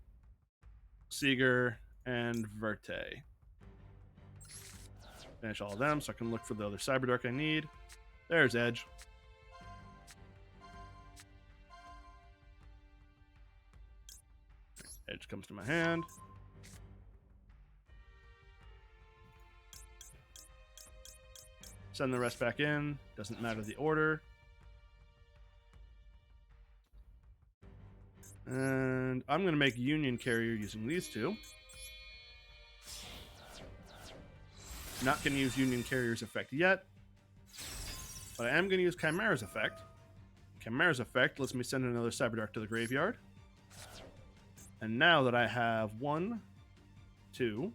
Seeger, and Verte. Finish all of them so I can look for the other Cyberdark I need. There's Edge. Edge comes to my hand. Send the rest back in. Doesn't matter the order. And I'm going to make Union Carrier using these 2. Not going to use Union Carrier's effect yet. But I am going to use Chimera's effect. Chimera's effect lets me send another Cyberdark to the graveyard. And now that I have 1, 2,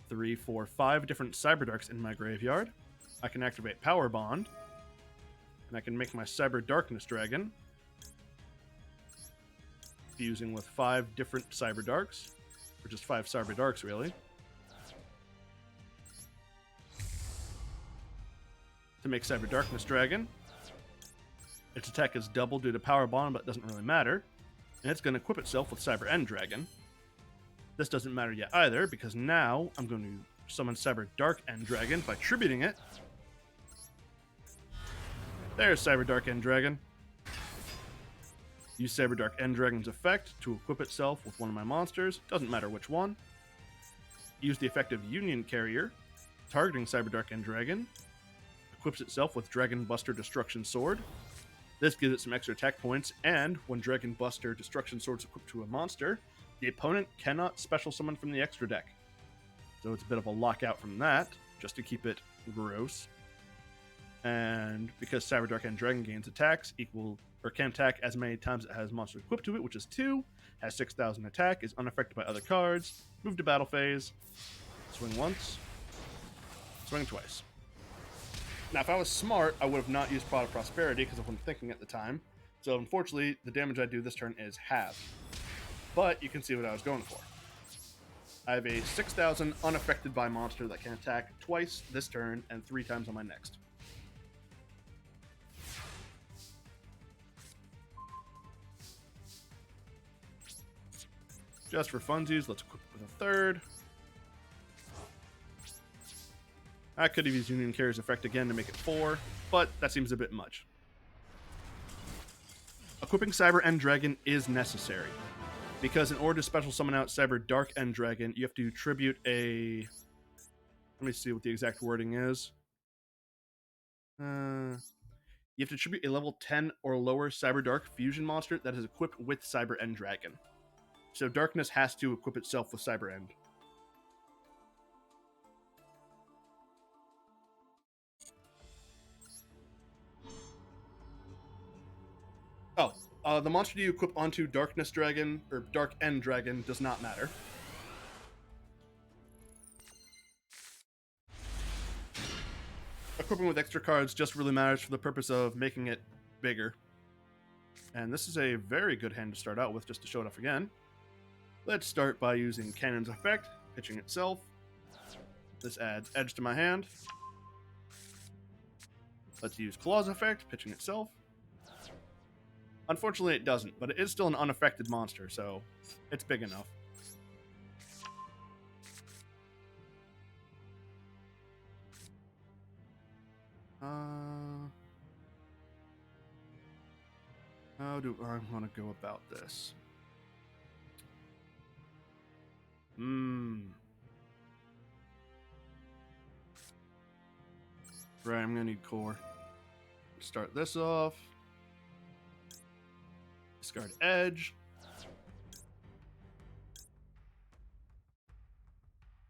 3, 4, 5 different Cyberdarks in my graveyard, I can activate Power Bond. And I can make my Cyber Darkness Dragon, fusing with 5 different Cyberdarks, or just 5 Cyberdarks really, to make Cyber Darkness Dragon. Its attack is double due to Power Bond, but it doesn't really matter. And it's going to equip itself with Cyber End Dragon. This doesn't matter yet either, because now I'm going to summon Cyber Dark End Dragon by tributing it. There's Cyber Dark End Dragon. Use Cyber Dark End Dragon's effect to equip itself with one of my monsters. Doesn't matter which one. Use the effect of Union Carrier, targeting Cyber Dark End Dragon. Equips itself with Dragon Buster Destruction Sword. This gives it some extra attack points, and when Dragon Buster Destruction Sword is equipped to a monster, the opponent cannot special summon from the extra deck. So it's a bit of a lockout from that, just to keep it gross. And because Cyber Dark End Dragon gains attacks can attack as many times it has monster equipped to it, which is 2, has 6,000 attack, is unaffected by other cards, move to battle phase, swing once, swing twice. Now, if I was smart, I would have not used Pot of Prosperity because I wasn't thinking at the time. So, unfortunately, the damage I do this turn is half. But you can see what I was going for. I have a 6,000 unaffected by monster that can attack twice this turn and 3 times on my next. Just for funsies, let's equip it with a 3rd. I could have used Union Carrier's effect again to make it 4, but that seems a bit much. Equipping Cyber End Dragon is necessary, because in order to special summon out Cyber Dark End Dragon, you have to tribute a... Let me see what the exact wording is. You have to tribute a level 10 or lower Cyber Dark fusion monster that is equipped with Cyber End Dragon. So Darkness has to equip itself with Cyber End. The monster you equip onto Darkness Dragon, or Dark End Dragon, does not matter. Equipping with extra cards just really matters for the purpose of making it bigger. And this is a very good hand to start out with, just to show it off again. Let's start by using Cannon's effect, pitching itself. This adds edge to my hand. Let's use Claw's effect, pitching itself. Unfortunately, it doesn't, but it is still an unaffected monster, so it's big enough. How do I want to go about this? Right, I'm gonna need core. Start this off. Discard edge.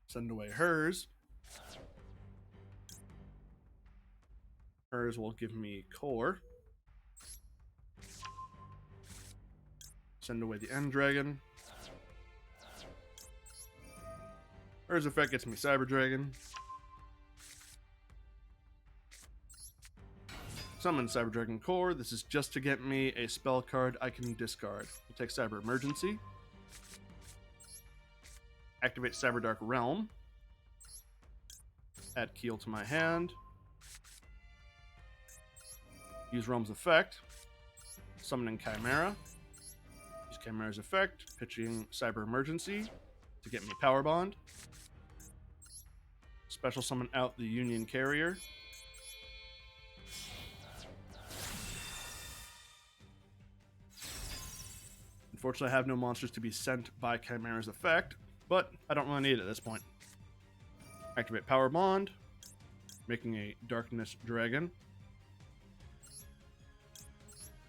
Send away hers. Hers will give me core. Send away the end dragon. Hers effect gets me Cyber Dragon. Summon Cyber Dragon Core. This is just to get me a spell card I can discard. We'll take Cyber Emergency. Activate Cyber Dark Realm. Add Keel to my hand. Use Realm's effect. Summoning Chimera. Use Chimera's effect. Pitching Cyber Emergency to get me Power Bond. Special summon out the Union Carrier. Unfortunately, I have no monsters to be sent by Chimera's effect, but I don't really need it at this point. Activate Power Bond, making a Darkness Dragon.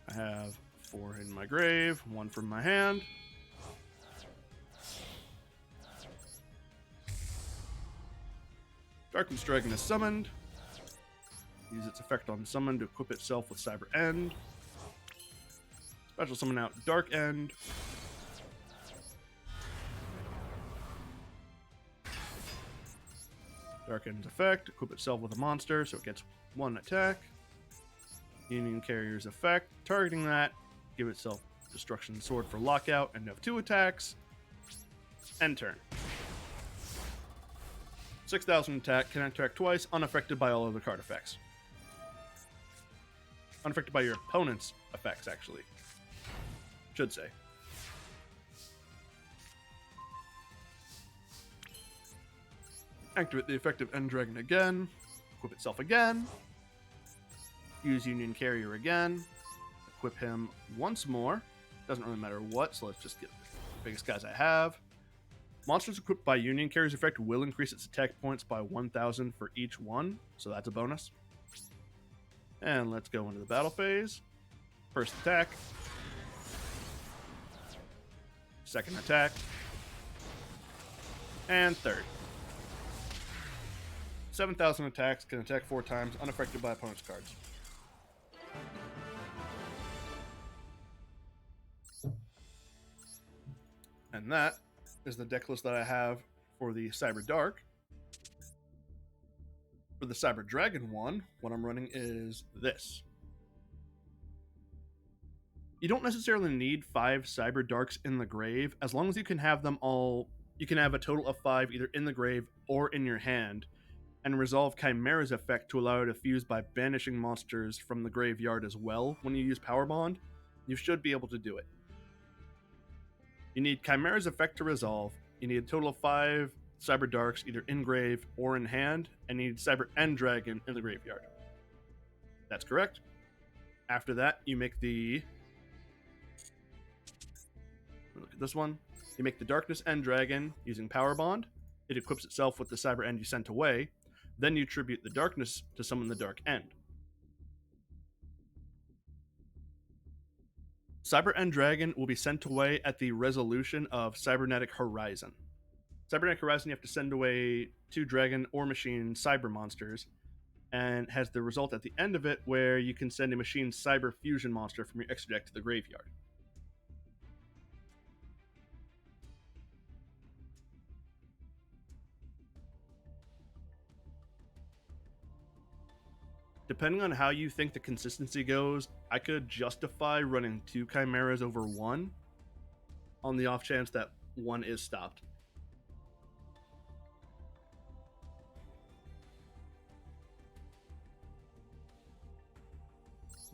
I have 4 in my grave, 1 from my hand. Darkness Dragon is summoned. Use its effect on summon to equip itself with Cyber End. Special summon out Dark End. Dark End's effect, equip itself with a monster, so it gets 1 attack. Union Carrier's effect, targeting that, give itself Destruction Sword for lockout, and have 2 attacks. End turn. 6,000 attack, can attack twice, unaffected by all other card effects. Unaffected by your opponent's effects, actually. Should say. Activate the effective End Dragon again. Equip itself again. Use Union Carrier again. Equip him once more. Doesn't really matter what, so let's just get the biggest guys I have. Monsters equipped by Union Carrier's effect will increase its attack points by 1,000 for each one, so that's a bonus. And let's go into the battle phase. First attack. Second attack. And third. 7,000 attacks, can attack 4 times, unaffected by opponent's cards. And that is the deck list that I have for the Cyber Dark. For the Cyber Dragon one, what I'm running is this. You don't necessarily need 5 Cyber Darks in the grave, as long as you can have them all. You can have a total of 5 either in the grave or in your hand, and resolve Chimera's effect to allow it to fuse by banishing monsters from the graveyard as well when you use Power Bond. You should be able to do it. You need Chimera's effect to resolve. You need a total of 5 Cyber Darks either in grave or in hand, and you need Cyber End Dragon in the graveyard. That's correct. After that, you make the... Look at this one. You make the Darkness End Dragon using Power Bond. It equips itself with the Cyber End you sent away. Then you tribute the Darkness to summon the Dark End. Cyber End Dragon will be sent away at the resolution of Cybernetic Horizon. Cybernetic Horizon, you have to send away 2 dragon or machine cyber monsters, and has the result at the end of it where you can send a machine cyber fusion monster from your extra deck to the graveyard. Depending on how you think the consistency goes, I could justify running 2 Chimeras over 1 on the off chance that 1 is stopped.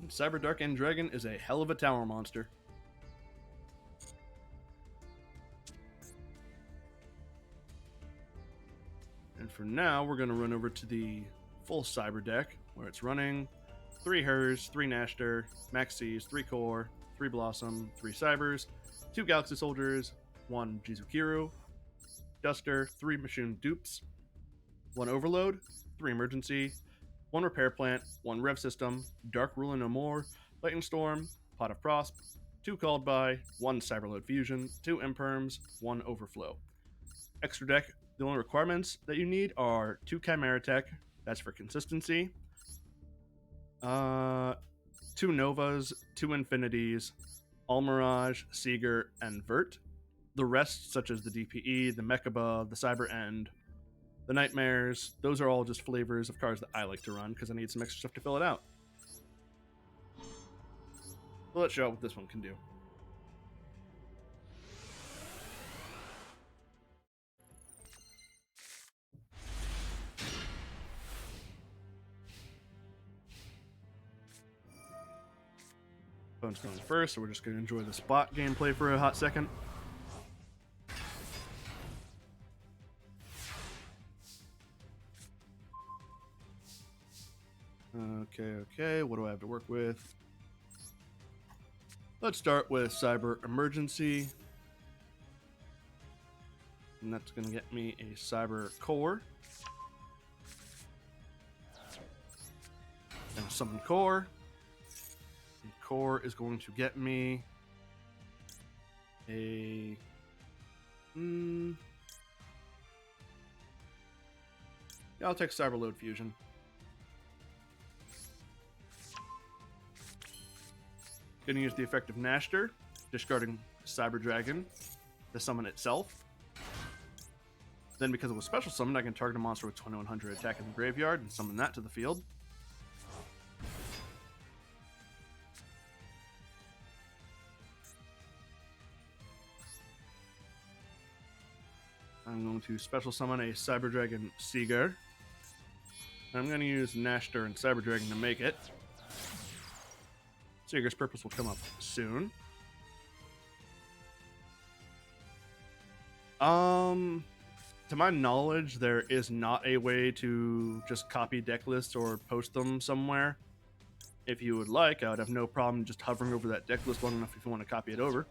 Cyber Dark End Dragon is a hell of a tower monster. And for now, we're going to run over to the full Cyber deck, where it's running 3 Hers, 3 Nashter, Max Seas, 3 Core, 3 Blossom, 3 Cybers, 2 Galaxy Soldiers, 1 Jizukiru, Duster, 3 Machine Dupes, 1 Overload, 3 Emergency, 1 Repair Plant, 1 Rev System, Dark Ruler No More, Lightning Storm, Pot of Prosp, 2 Called By, 1 Cyberload Fusion, 2 Imperms, 1 Overflow. Extra deck, the only requirements that you need are 2 Chimera Tech, that's for consistency, 2 Novas, 2 Infinities, Almirage, Seeger, and Vert. The rest, such as the DPE, the Mechaba, the Cyber End, the Nightmares, those are all just flavors of cards that I like to run because I need some extra stuff to fill it out. So let's show out what this one can do. Opponent's going first, so we're just going to enjoy the spot gameplay for a hot second. Okay, what do I have to work with? Let's start with Cyber Emergency. And that's going to get me a Cyber Core. And Summon Core. And Core is going to get me a... Yeah, I'll take Cyber Load Fusion. Going to use the effect of Nashter, discarding Cyber Dragon to summon itself. Then, because it was special summoned, I can target a monster with 2100 attack in the graveyard and summon that to the field. I'm going to special summon a Cyber Dragon Seeger. I'm going to use Nashter and Cyber Dragon to make it. Seeger's purpose will come up soon. To my knowledge, there is not a way to just copy deck lists or post them somewhere. If you would like, I would have no problem just hovering over that deck list long enough if you want to copy it over.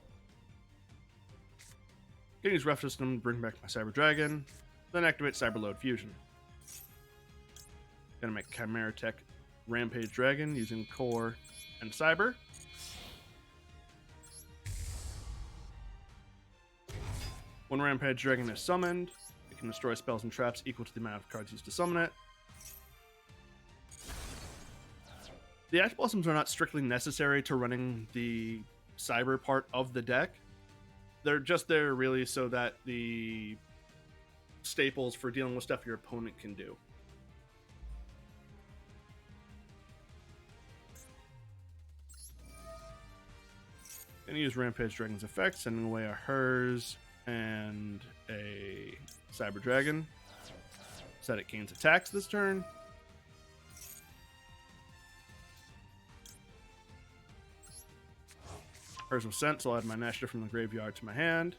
Gonna use Rev System to bring back my Cyber Dragon, then activate Cyberload Fusion. Gonna make Chimera Tech Rampage Dragon using Core and Cyber. When Rampage Dragon is summoned, it can destroy spells and traps equal to the amount of cards used to summon it. The Ash Blossoms are not strictly necessary to running the Cyber part of the deck. They're just there really so that the staples for dealing with stuff your opponent can do. Gonna use Rampage Dragon's effect, sending away a Hers and a Cyber Dragon. So that it gains attacks this turn. Hers was sent, so I'll add my Nashter from the graveyard to my hand.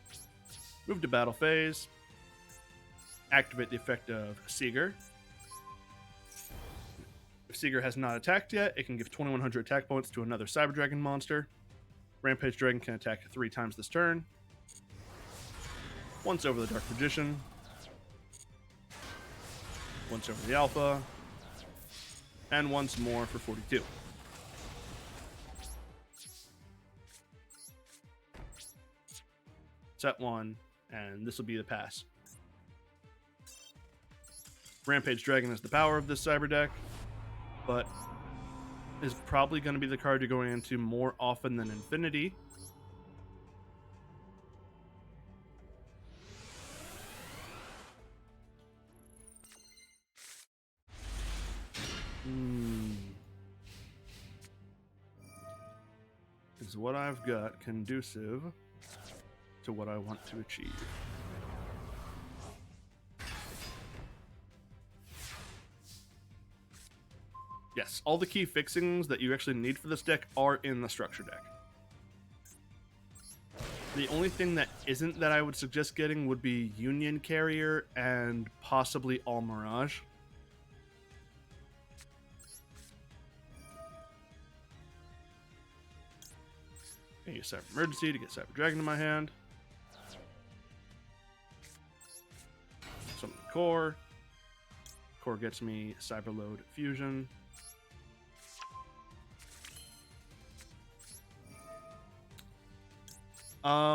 Move to battle phase. Activate the effect of Seeger. If Seeger has not attacked yet, it can give 2100 attack points to another Cyber Dragon monster. Rampage Dragon can attack 3 times this turn. Once over the Dark Magician. Once over the Alpha. And once more for 42. Set 1, and this will be the pass. Rampage Dragon is the power of this Cyber deck, but is probably going to be the card you're going into more often than Infinity. Is what I've got conducive to what I want to achieve? Yes, all the key fixings that you actually need for this deck are in the structure deck. The only thing that isn't that I would suggest getting would be Union Carrier and possibly All Mirage. I use Cyber Emergency to get Cyber Dragon in my hand. Summon Core. Core gets me Cyberload Fusion.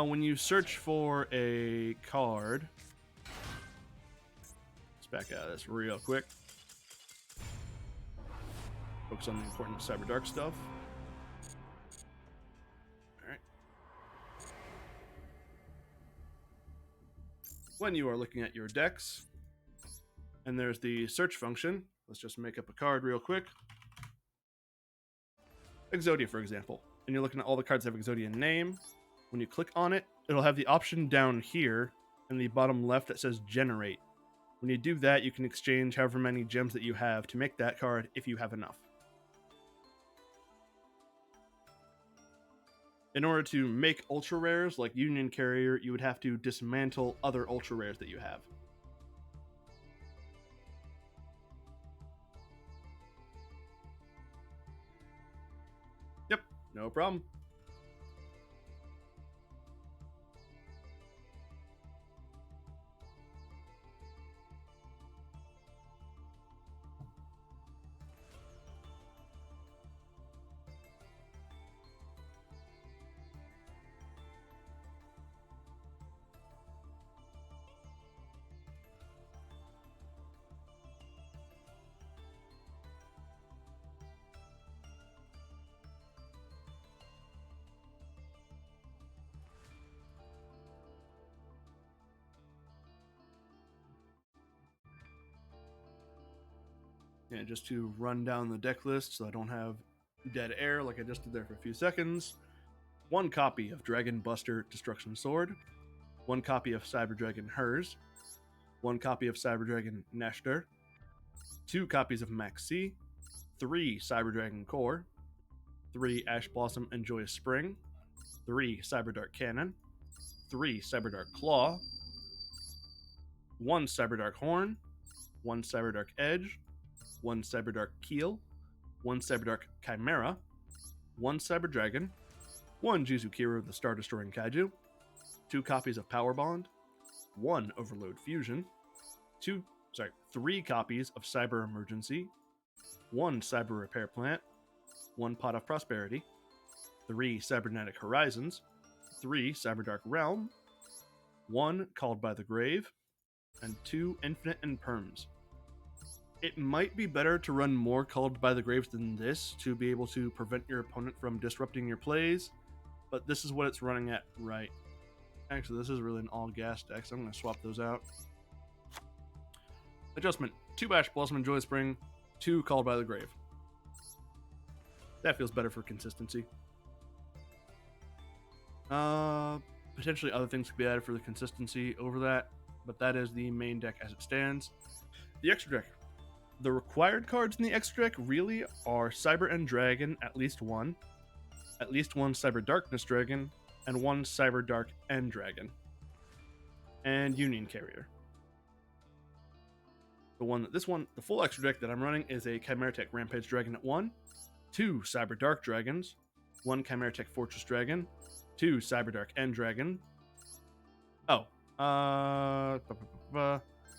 When you search for a card, let's back out of this real quick. Focus on the important Cyber Dark stuff. Alright. When you are looking at your decks, and there's the search function, let's just make up a card real quick. Exodia, for example. And you're looking at all the cards that have Exodia name. When you click on it, it'll have the option down here in the bottom left that says Generate. When you do that, you can exchange however many gems that you have to make that card if you have enough. In order to make ultra rares like Union Carrier, you would have to dismantle other ultra rares that you have. Yep, no problem. And just to run down the deck list so I don't have dead air like I just did there for a few seconds. 1 copy of Dragon Buster Destruction Sword. 1 copy of Cyber Dragon Hers. 1 copy of Cyber Dragon Neshter. 2 copies of Maxi. 3 Cyber Dragon Core. 3 Ash Blossom and Joyous Spring. 3 Cyber Dark Cannon. 3 Cyber Dark Claw. 1 Cyber Dark Horn. 1 Cyber Dark Edge. 1 Cyber Dark Keel, 1 Cyber Dark Chimera, 1 Cyber Dragon, 1 Jizukiro the Star Destroying Kaiju, 2 copies of Power Bond, 1 Overload Fusion, 3 copies of Cyber Emergency, 1 Cyber Repair Plant, 1 Pot of Prosperity, 3 Cybernetic Horizons, 3 Cyber Dark Realm, 1 Called by the Grave, and 2 Infinite and Perms. It might be better to run more Called by the Graves than this to be able to prevent your opponent from disrupting your plays, but this is what it's running at right. Actually, this is really an all-gas deck, so I'm going to swap those out. Adjustment: 2 Ash Blossom and Joy Spring, 2 Called by the Grave. That feels better for consistency. Potentially other things could be added for the consistency over that, but that is the main deck as it stands. The extra deck. The required cards in the extra deck really are Cyber End Dragon, at least 1 Cyber Darkness Dragon, and 1 Cyber Dark End Dragon, and Union Carrier. The full extra deck that I'm running is a Chimeratech Rampage Dragon at 1, 2 Cyber Dark Dragons, 1 Chimeratech Fortress Dragon, 2 Cyber Dark End Dragon. Cyber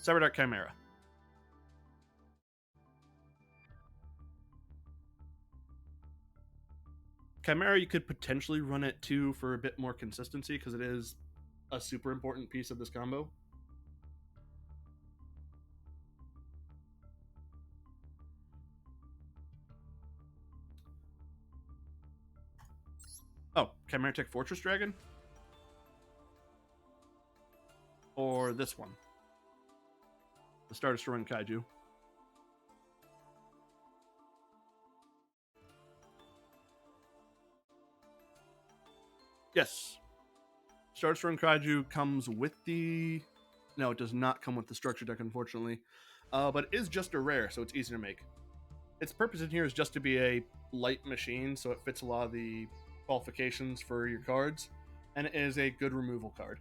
Dark Chimera. Chimera, you could potentially run it too for a bit more consistency because it is a super important piece of this combo. Chimeratech Fortress Dragon? Or this one? The Star Destroying Kaiju. Yes. Star Destroying Kaiju comes with the... No, it does not come with the structure deck, unfortunately. But it is just a rare, so it's easy to make. Its purpose in here is just to be a light machine, so it fits a lot of the qualifications for your cards, and it is a good removal card.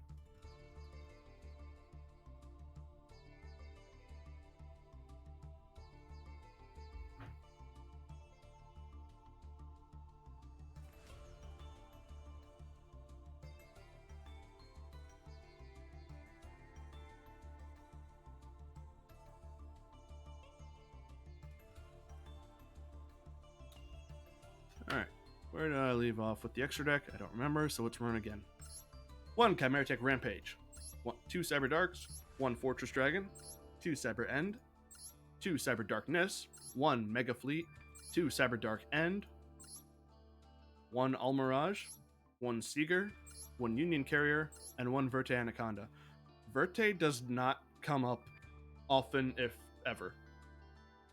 Alright, where did I leave off with the extra deck? I don't remember, so let's run again. 1 Chimera Tech Rampage, 2 Cyber Darks, 1 Fortress Dragon, 2 Cyber End, 2 Cyber Darkness, 1 Mega Fleet, 2 Cyber Dark End, 1 Almirage, 1 Seeger, 1 Union Carrier, and 1 Verte Anaconda. Verte does not come up often, if ever.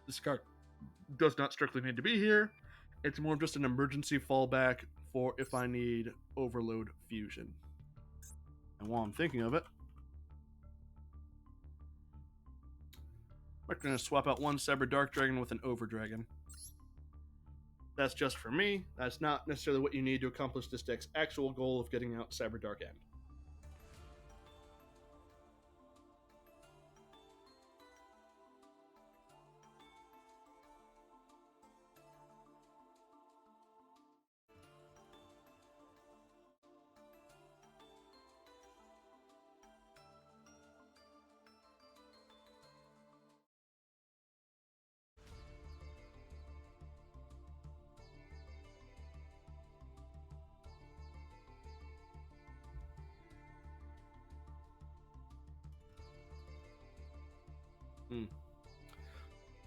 This card does not strictly need to be here. It's more of just an emergency fallback for if I need Overload Fusion. And while I'm thinking of it, I'm going to swap out 1 Cyber Dark Dragon with an Over Dragon. That's just for me. That's not necessarily what you need to accomplish this deck's actual goal of getting out Cyber Dark End.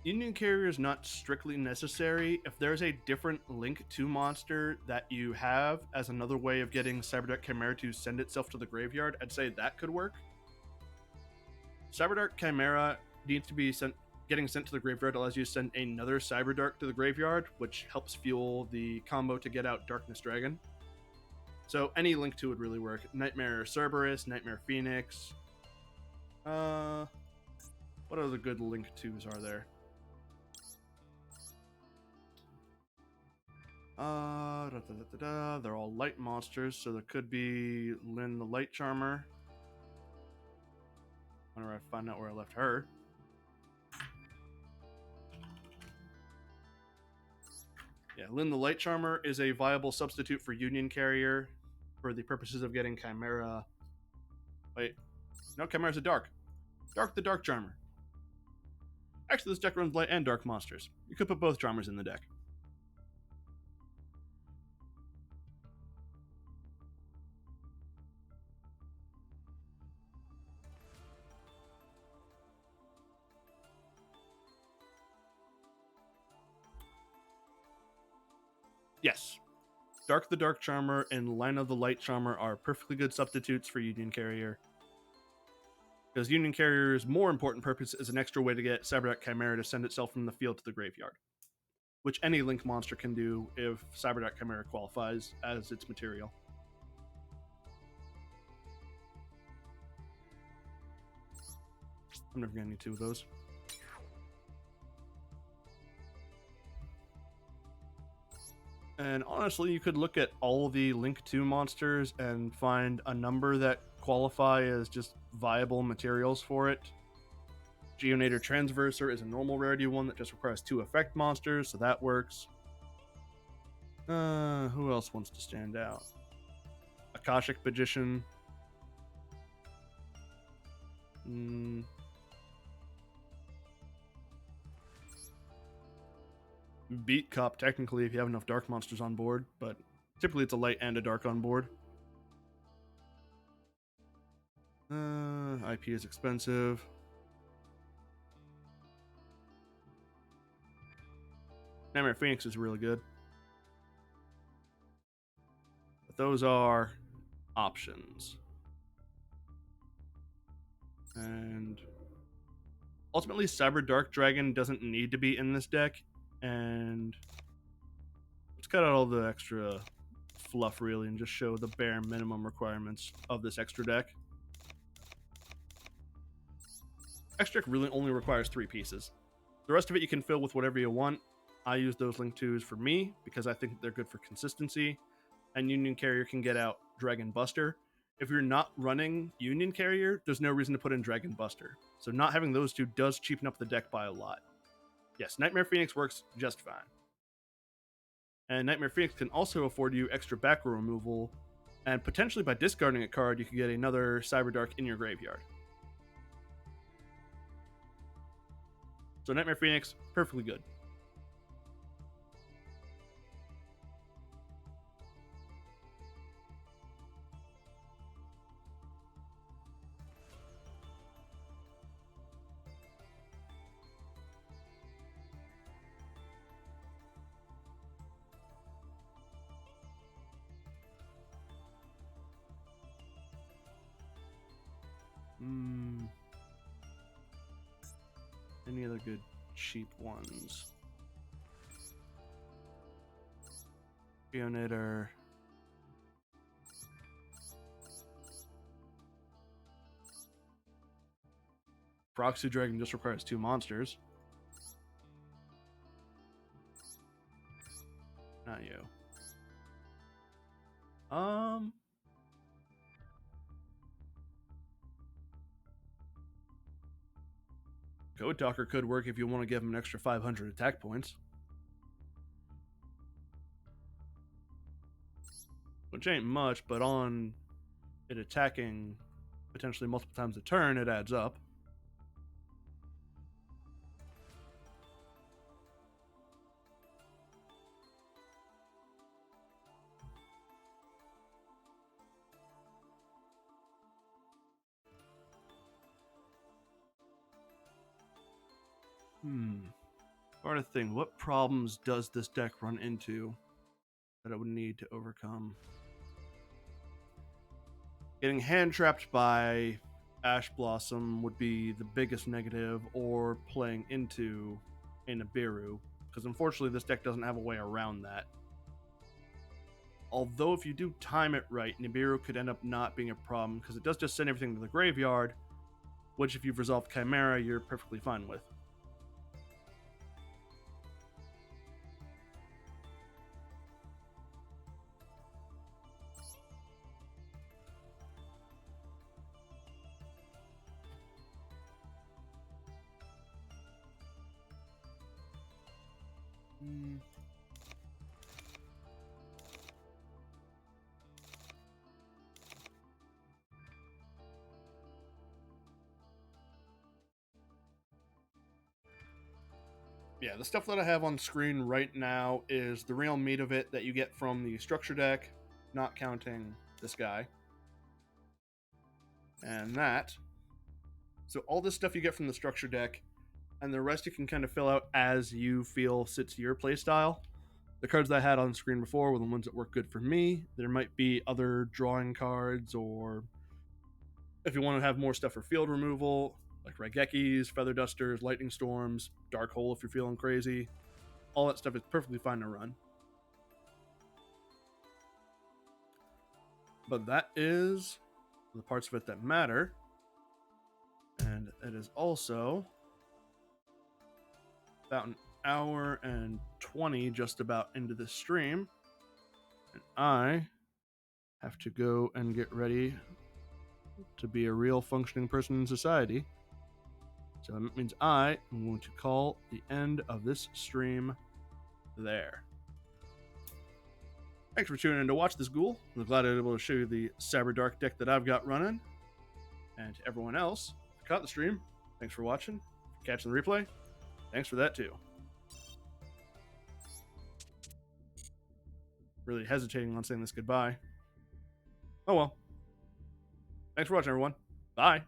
Union Carrier is not strictly necessary. If there's a different Link 2 monster that you have as another way of getting Cyberdark Chimera to send itself to the graveyard, I'd say that could work. Cyberdark Chimera needs to be getting sent to the graveyard allows you to send another Cyberdark to the graveyard, which helps fuel the combo to get out Darkness Dragon. So any Link 2 would really work. Nightmare Cerberus, Nightmare Phoenix. What other good Link 2s are there? They're all light monsters, so there could be Lynn the Light Charmer. Whenever I find out where I left her. Yeah, Lynn the Light Charmer is a viable substitute for Union Carrier for the purposes of getting Chimera. Wait, no, Chimera's a Dark. Dark the Dark Charmer. Actually, this deck runs light and dark monsters. You could put both Charmers in the deck. Yes. Dark the Dark Charmer and Line of the Light Charmer are perfectly good substitutes for Union Carrier. Because Union Carrier's more important purpose is an extra way to get Cyberdark Chimera to send itself from the field to the graveyard. Which any Link monster can do if Cyberdark Chimera qualifies as its material. I'm never going to need 2 of those. And honestly, you could look at all the Link 2 monsters and find a number that qualify as just viable materials for it. Geonator Transverser is a normal rarity one that just requires 2 effect monsters, so that works. Who else wants to stand out? Akashic Magician. Beat Cop, technically, if you have enough dark monsters on board, but typically it's a light and a dark on board. IP is expensive. Nightmare Phoenix is really good. But those are options. And ultimately, Cyber Dark Dragon doesn't need to be in this deck. And let's cut out all the extra fluff, really, and just show the bare minimum requirements of this extra deck. Extra deck really only requires 3 pieces. The rest of it you can fill with whatever you want. I use those Link 2s for me because I think they're good for consistency. And Union Carrier can get out Dragon Buster. If you're not running Union Carrier, there's no reason to put in Dragon Buster. So not having those two does cheapen up the deck by a lot. Yes, Nightmare Phoenix works just fine. And Nightmare Phoenix can also afford you extra back row removal, and potentially by discarding a card, you can get another Cyberdark in your graveyard. So Nightmare Phoenix, perfectly good. Any other good cheap ones? Pionator. Proxy Dragon just requires 2 monsters. Not you. Code Talker could work if you want to give him an extra 500 attack points. Which ain't much, but on it attacking potentially multiple times a turn, it adds up. Hard to think, what problems does this deck run into that it would need to overcome? Getting hand trapped by Ash Blossom would be the biggest negative, or playing into a Nibiru, because unfortunately this deck doesn't have a way around that. Although if you do time it right, Nibiru could end up not being a problem, because it does just send everything to the graveyard, which if you've resolved Chimera, you're perfectly fine with. Yeah, the stuff that I have on screen right now is the real meat of it that you get from the structure deck, not counting this guy. And that. So all this stuff you get from the structure deck, and the rest you can kind of fill out as you feel fits your playstyle. The cards that I had on screen before were the ones that work good for me. There might be other drawing cards, or if you want to have more stuff for field removal, like Raigekis, Feather Dusters, Lightning Storms, Dark Hole if you're feeling crazy. All that stuff is perfectly fine to run. But that is the parts of it that matter. And it is also about an hour and 20 just about into the stream. And I have to go and get ready to be a real functioning person in society. So that means I am going to call the end of this stream there. Thanks for tuning in to watch this ghoul. I'm glad I was able to show you the Cyberdark deck that I've got running. And to everyone else who caught the stream, thanks for watching. Catching the replay, thanks for that too. Really hesitating on saying this goodbye. Oh well. Thanks for watching, everyone. Bye.